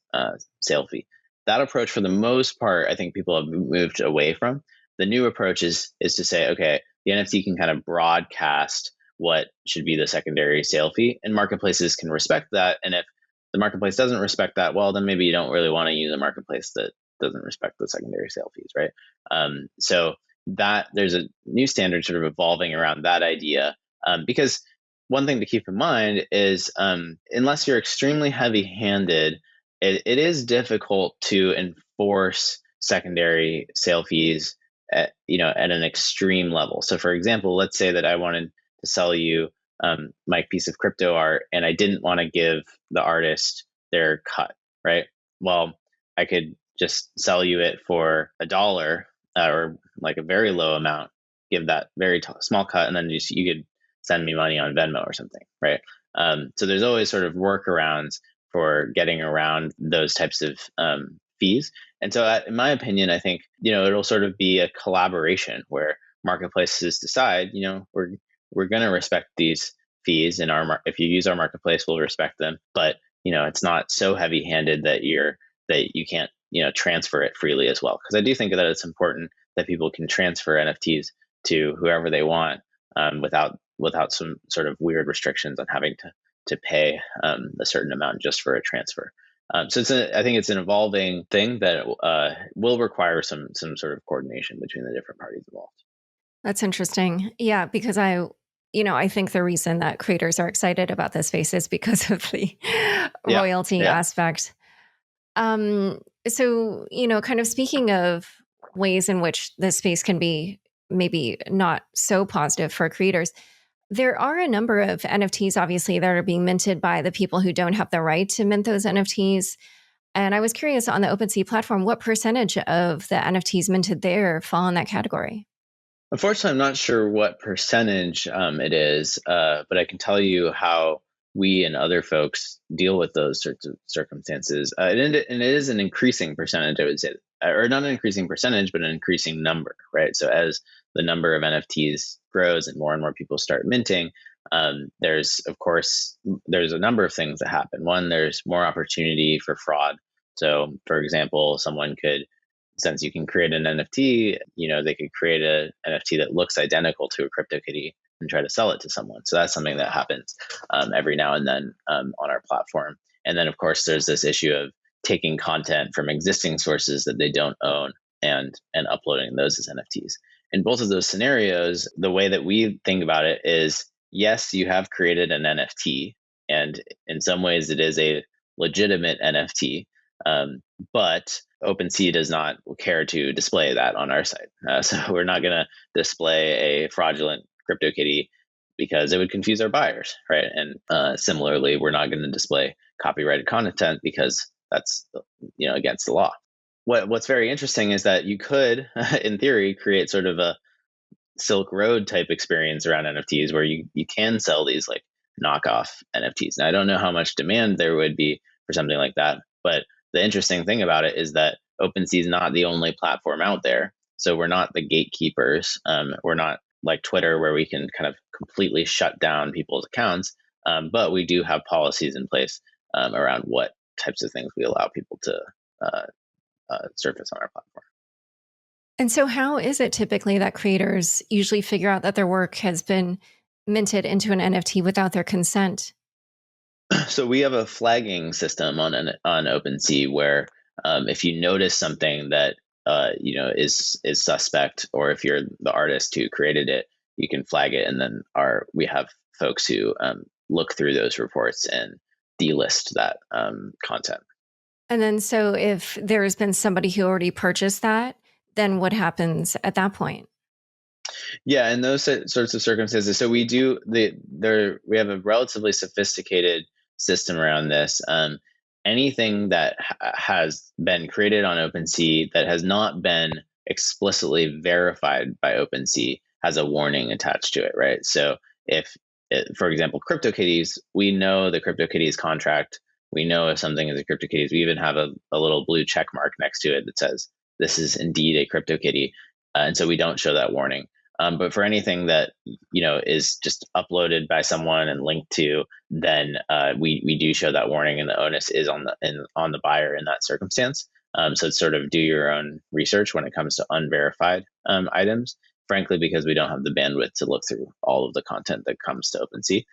sale fee. That approach, for the most part, I think people have moved away from. The new approach is to say, okay, the NFT can kind of broadcast what should be the secondary sale fee, and marketplaces can respect that. And if the marketplace doesn't respect that, well, then maybe you don't really want to use a marketplace that doesn't respect the secondary sale fees, right? So that there's a new standard sort of evolving around that idea, because one thing to keep in mind is unless you're extremely heavy-handed, it is difficult to enforce secondary sale fees at an extreme level. So for example, let's say that I wanted to sell you my piece of crypto art, and I didn't want to give the artist their cut, right? Well, I could just sell you it for $1 or like a very low amount, give that very small cut, and then you could send me money on Venmo or something, right? So there's always sort of workarounds for getting around those types of fees. And so, in my opinion, I think it'll sort of be a collaboration where marketplaces decide, we're going to respect these fees in if you use our marketplace, we'll respect them. But it's not so heavy-handed that you can't transfer it freely as well. Because I do think that it's important that people can transfer NFTs to whoever they want without some sort of weird restrictions on having to pay a certain amount just for a transfer. So I think it's an evolving thing that will require some sort of coordination between the different parties involved. That's interesting. Yeah, because I think the reason that creators are excited about this space is because of the royalty aspect. So, kind of speaking of ways in which this space can be maybe not so positive for creators, there are a number of NFTs, obviously, that are being minted by the people who don't have the right to mint those NFTs. And I was curious, on the OpenSea platform, what percentage of the NFTs minted there fall in that category? Unfortunately, I'm not sure what percentage it is, but I can tell you how we and other folks deal with those sorts of circumstances. And it is an increasing percentage, I would say, or not an increasing percentage, but an increasing number, right? So as the number of NFTs grows and more people start minting, there's a number of things that happen. One, there's more opportunity for fraud. So, for example, someone could, since you can create an NFT, they could create an NFT that looks identical to a CryptoKitty and try to sell it to someone. So that's something that happens every now and then on our platform. And then, of course, there's this issue of taking content from existing sources that they don't own and uploading those as NFTs. In both of those scenarios, the way that we think about it is, yes, you have created an NFT, and in some ways it is a legitimate NFT, but OpenSea does not care to display that on our site. So we're not going to display a fraudulent CryptoKitty because it would confuse our buyers, right? And similarly, we're not going to display copyrighted content because that's against the law. What's very interesting is that you could, in theory, create sort of a Silk Road type experience around NFTs where you can sell these like knockoff NFTs. Now, I don't know how much demand there would be for something like that, but the interesting thing about it is that OpenSea is not the only platform out there. So we're not the gatekeepers. We're not like Twitter where we can kind of completely shut down people's accounts. But we do have policies in place around what types of things we allow people to surface on our platform. And so how is it typically that creators usually figure out that their work has been minted into an NFT without their consent? So we have a flagging system on OpenSea where If you notice something that is suspect, or if you're the artist who created it, you can flag it, and then we have folks who look through those reports and delist that content. And then, so if there's been somebody who already purchased that, then what happens at that point? Yeah, in those sorts of circumstances, so we have a relatively sophisticated system around this. Anything that has been created on OpenSea that has not been explicitly verified by OpenSea has a warning attached to it, right? So for example, CryptoKitties, we know the CryptoKitties contract. We know if something is a CryptoKitties. We even have a little blue check mark next to it that says this is indeed a CryptoKitty, and so we don't show that warning. But for anything that is just uploaded by someone and linked to, then we do show that warning, and the onus is on the buyer in that circumstance. So it's sort of do your own research when it comes to unverified items. Frankly, because we don't have the bandwidth to look through all of the content that comes to OpenSea.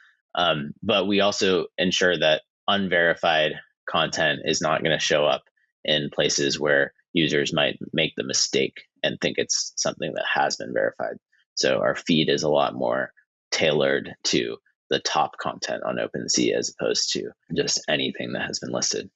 But we also ensure that unverified content is not going to show up in places where users might make the mistake and think it's something that has been verified. So our feed is a lot more tailored to the top content on OpenSea as opposed to just anything that has been listed.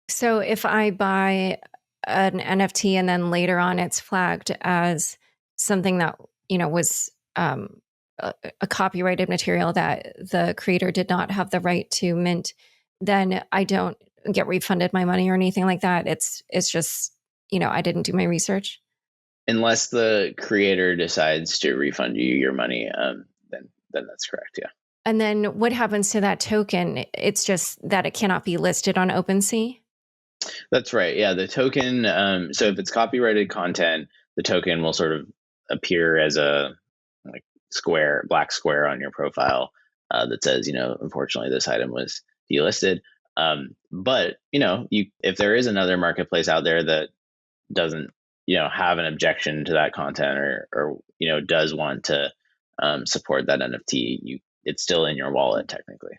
So if I buy an NFT and then later on it's flagged as something that was a copyrighted material that the creator did not have the right to mint, then I don't get refunded my money or anything like that. It's just I didn't do my research. Unless the creator decides to refund you your money, then that's correct. Yeah. And then what happens to that token? It's just that it cannot be listed on OpenSea? That's right. Yeah, the token. So if it's copyrighted content, the token will sort of appear as a black square on your profile that says, unfortunately, this item was delisted. But if there is another marketplace out there that doesn't have an objection to that content, or does want to support that NFT, it's still in your wallet technically.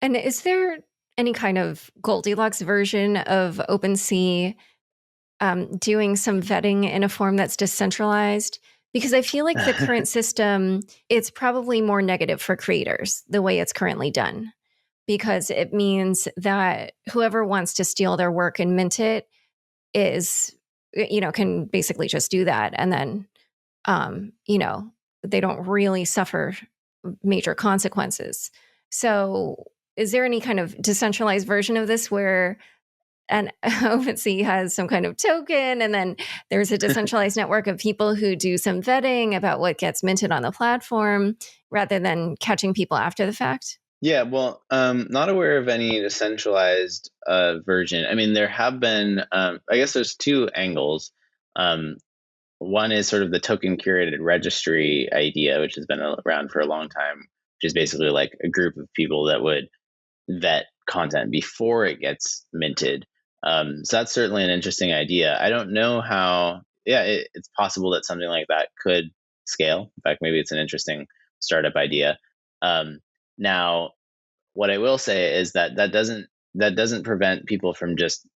And is there any kind of Goldilocks version of OpenSea doing some vetting in a form that's decentralized? Because I feel like the current system, it's probably more negative for creators the way it's currently done, because it means that whoever wants to steal their work and mint it can basically just do that. And then, they don't really suffer major consequences. So is there any kind of decentralized version of this where an OpenSea has some kind of token, and then there's a decentralized network of people who do some vetting about what gets minted on the platform rather than catching people after the fact? Yeah, well, not aware of any decentralized version. I mean, there have been, I guess there's two angles. One is sort of the token curated registry idea, which has been around for a long time, which is basically like a group of people that would vet content before it gets minted. So that's certainly an interesting idea. I don't know how, it's possible that something like that could scale. In fact, maybe it's an interesting startup idea. Now, what I will say is that doesn't prevent people from just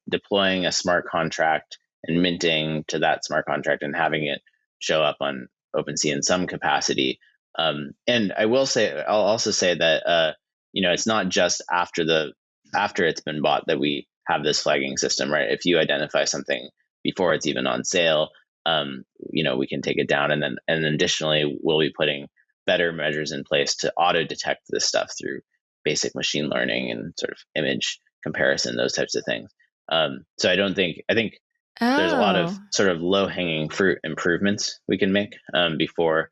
deploying a smart contract and minting to that smart contract and having it show up on OpenSea in some capacity. And I'll also say that it's not just after it's been bought that we have this flagging system, right? If you identify something before it's even on sale, we can take it down, and additionally we'll be putting better measures in place to auto detect this stuff through basic machine learning and sort of image comparison, those types of things. So I think there's a lot of sort of low hanging fruit improvements we can make before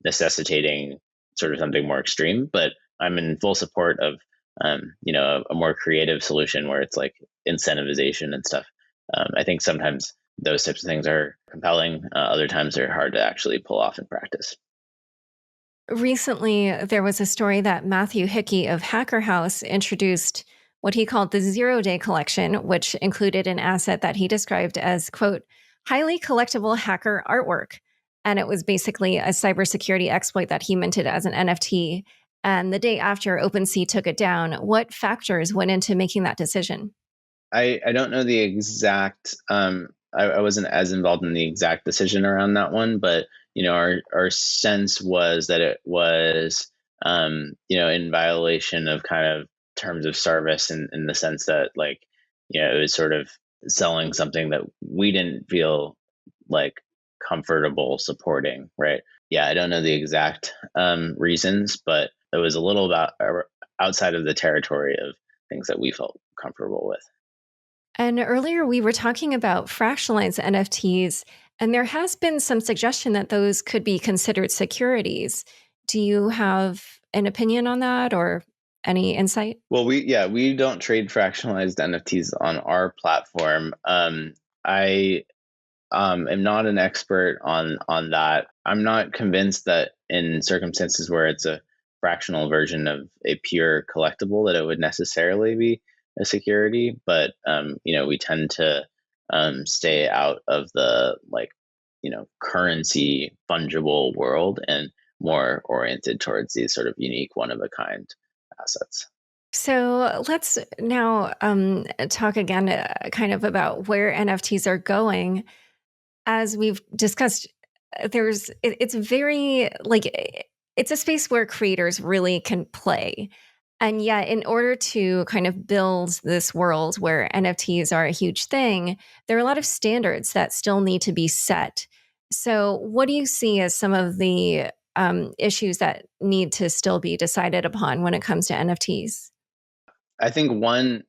necessitating sort of something more extreme. But I'm in full support of a more creative solution where it's like incentivization and stuff. I think sometimes those types of things are compelling. Other times they're hard to actually pull off in practice. Recently, there was a story that Matthew Hickey of Hacker House introduced what he called the 0-day collection, which included an asset that he described as, quote, highly collectible hacker artwork. And it was basically a cybersecurity exploit that he minted as an NFT. And the day after OpenSea took it down, what factors went into making that decision? I don't know the exact. I wasn't as involved in the exact decision around that one, but our sense was that it was in violation of kind of terms of service in the sense that like it was sort of selling something that we didn't feel like comfortable supporting, right? Yeah, I don't know the exact reasons, but it was a little about outside of the territory of things that we felt comfortable with. And earlier we were talking about fractionalized NFTs, and there has been some suggestion that those could be considered securities. Do you have an opinion on that or any insight? Well, we don't trade fractionalized NFTs on our platform. I am not an expert on that. I'm not convinced that in circumstances where it's a fractional version of a pure collectible that it would necessarily be a security. But we tend to stay out of the like currency fungible world and more oriented towards these sort of unique one of a kind assets. So let's now talk again kind of about where NFTs are going. As we've discussed, it's very like it's a space where creators really can play. And yet, in order to kind of build this world where NFTs are a huge thing, there are a lot of standards that still need to be set. So, what do you see as some of the issues that need to still be decided upon when it comes to NFTs? I think one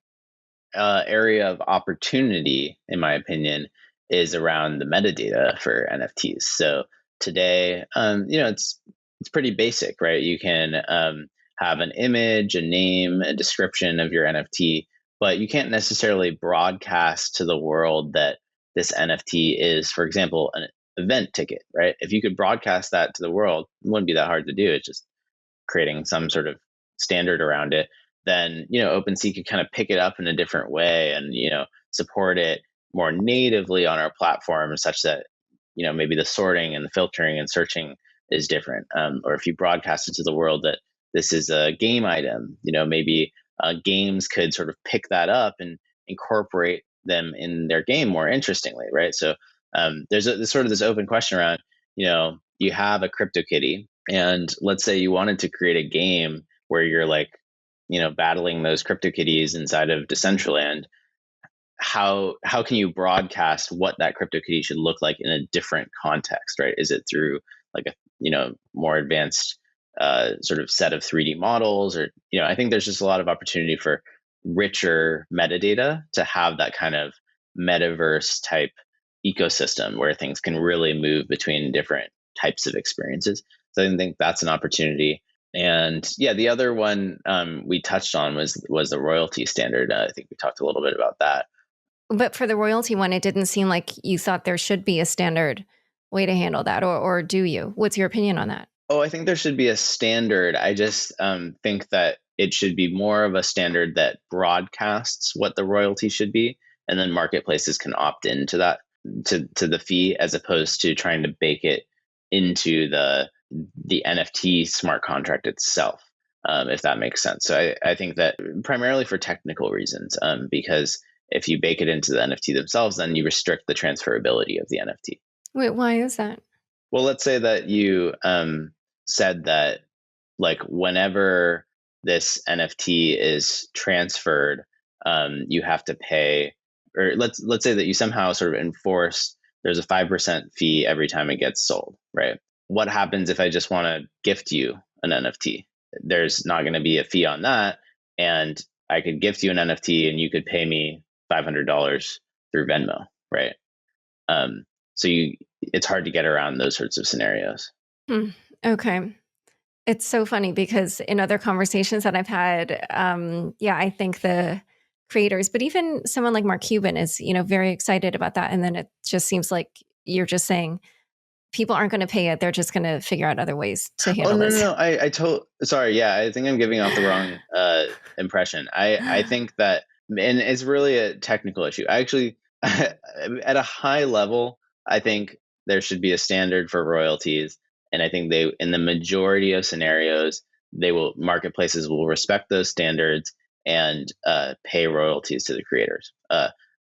area of opportunity, in my opinion, is around the metadata for NFTs. So today, it's pretty basic, right? You can have an image, a name, a description of your NFT, but you can't necessarily broadcast to the world that this NFT is, for example, an event ticket, right? If you could broadcast that to the world, it wouldn't be that hard to do. It's just creating some sort of standard around it, then OpenSea could kind of pick it up in a different way and support it more natively on our platform, such that maybe the sorting and the filtering and searching is different. Or if you broadcast it to the world that this is a game item, maybe games could sort of pick that up and incorporate them in their game more interestingly, right? So there's sort of this open question around, you have a CryptoKitty, and let's say you wanted to create a game where you're like, battling those CryptoKitties inside of Decentraland. How can you broadcast what that CryptoKitty should look like in a different context, right? Is it through like a more advanced sort of set of 3D models, or I think there's just a lot of opportunity for richer metadata to have that kind of metaverse type ecosystem where things can really move between different types of experiences. So I think that's an opportunity. And yeah, the other one we touched on was the royalty standard. I think we talked a little bit about that. But for the royalty one, it didn't seem like you thought there should be a standard way to handle that, or do you? What's your opinion on that? Oh, I think there should be a standard. I just think that it should be more of a standard that broadcasts what the royalty should be, and then marketplaces can opt into that to the fee, as opposed to trying to bake it into the NFT smart contract itself, if that makes sense. So I think that primarily for technical reasons, because if you bake it into the NFT themselves, then you restrict the transferability of the NFT. Wait, why is that? Well, let's say that you said that like whenever this NFT is transferred, you have to pay, or let's say that you somehow sort of enforce there's a 5% fee every time it gets sold, right? What happens if I just want to gift you an NFT? There's not going to be a fee on that, and I could gift you an NFT, and you could pay me $500 through Venmo, right? So it's hard to get around those sorts of scenarios. Okay. It's so funny because in other conversations that I've had, yeah, I think the creators, but even someone like Mark Cuban is, very excited about that. And then it just seems like you're just saying people aren't going to pay it. They're just going to figure out other ways to Oh handle no, no, this. no. Sorry. Yeah, I think I'm giving off the wrong impression. I think that, and it's really a technical issue. I actually, at a high level, I think there should be a standard for royalties, and I think in the majority of scenarios, marketplaces will respect those standards, and pay royalties to the creators.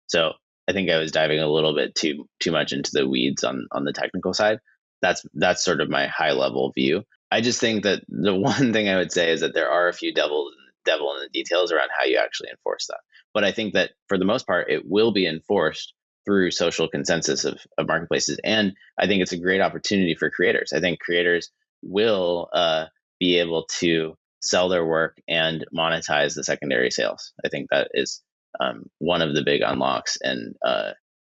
So I think I was diving a little bit too much into the weeds on the technical side. That's sort of my high level view. I just think that the one thing I would say is that there are a few devil in the details around how you actually enforce that. But I think that for the most part, it will be enforced through social consensus of marketplaces. And I think it's a great opportunity for creators. I think creators will be able to sell their work and monetize the secondary sales. I think that is one of the big unlocks. And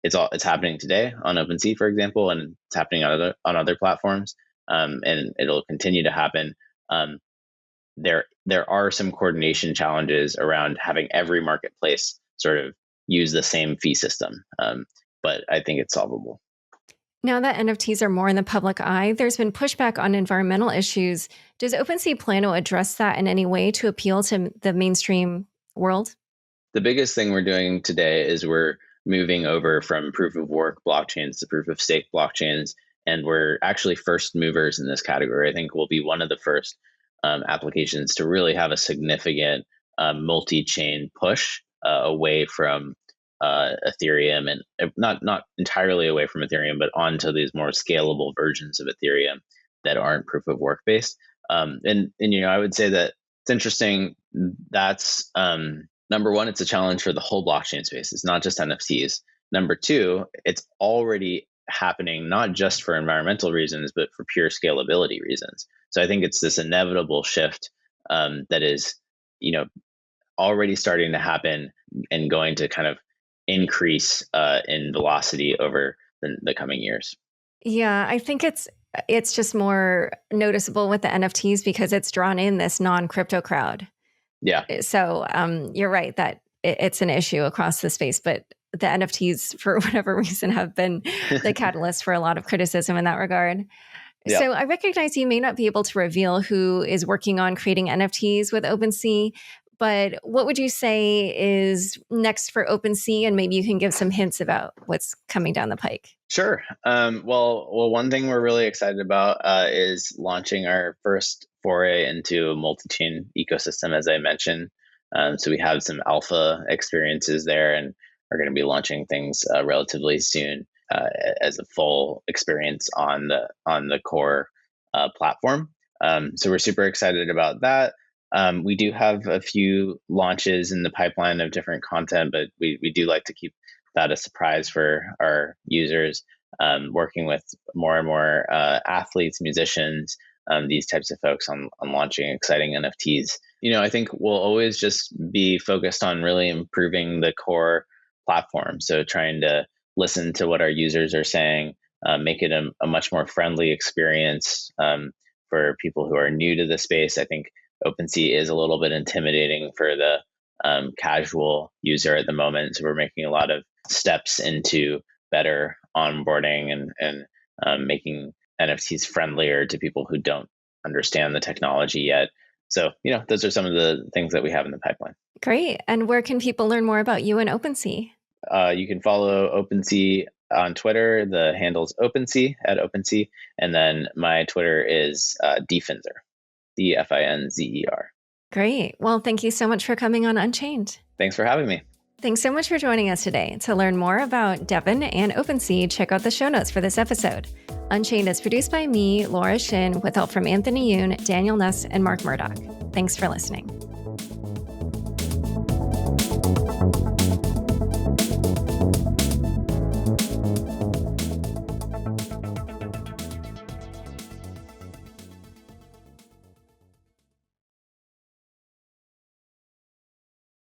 it's happening today on OpenSea, for example, and it's happening on other platforms. And it'll continue to happen. There are some coordination challenges around having every marketplace sort of use the same fee system, but I think it's solvable. Now that NFTs are more in the public eye, there's been pushback on environmental issues. Does OpenSea plan to address that in any way to appeal to the mainstream world? The biggest thing we're doing today is we're moving over from proof of work blockchains to proof of stake blockchains. And we're actually first movers in this category. I think we'll be one of the first applications to really have a significant multi-chain push away from Ethereum, and not entirely away from Ethereum, but onto these more scalable versions of Ethereum that aren't proof of work based. And I would say that it's interesting. That's number one, it's a challenge for the whole blockchain space. It's not just NFTs. Number two, it's already happening not just for environmental reasons, but for pure scalability reasons. So I think it's this inevitable shift that is, already starting to happen and going to kind of increase in velocity over the coming years. Yeah, I think it's just more noticeable with the NFTs because it's drawn in this non-crypto crowd. Yeah. So you're right that it's an issue across the space, but the NFTs, for whatever reason, have been the catalyst for a lot of criticism in that regard. Yeah. So I recognize you may not be able to reveal who is working on creating NFTs with OpenSea, but what would you say is next for OpenSea? And maybe you can give some hints about what's coming down the pike. Sure. Well, one thing we're really excited about is launching our first foray into a multi-chain ecosystem, as I mentioned. So we have some alpha experiences there, and we're going to be launching things relatively soon as a full experience on the core platform. So we're super excited about that. We do have a few launches in the pipeline of different content, but we do like to keep that a surprise for our users. Working with more and more athletes, musicians, these types of folks on launching exciting NFTs. I think we'll always just be focused on really improving the core platform. So trying to listen to what our users are saying, make it a much more friendly experience for people who are new to the space. I think OpenSea is a little bit intimidating for the casual user at the moment. So we're making a lot of steps into better onboarding and making NFTs friendlier to people who don't understand the technology yet. So, those are some of the things that we have in the pipeline. Great. And where can people learn more about you and OpenSea? You can follow OpenSea on Twitter. The handle's OpenSea at OpenSea. And then my Twitter is Dfinzer, Dfinzer. Great. Well, thank you so much for coming on Unchained. Thanks for having me. Thanks so much for joining us today. To learn more about Devin and OpenSea, check out the show notes for this episode. Unchained is produced by me, Laura Shin, with help from Anthony Yoon, Daniel Nuss, and Mark Murdoch. Thanks for listening.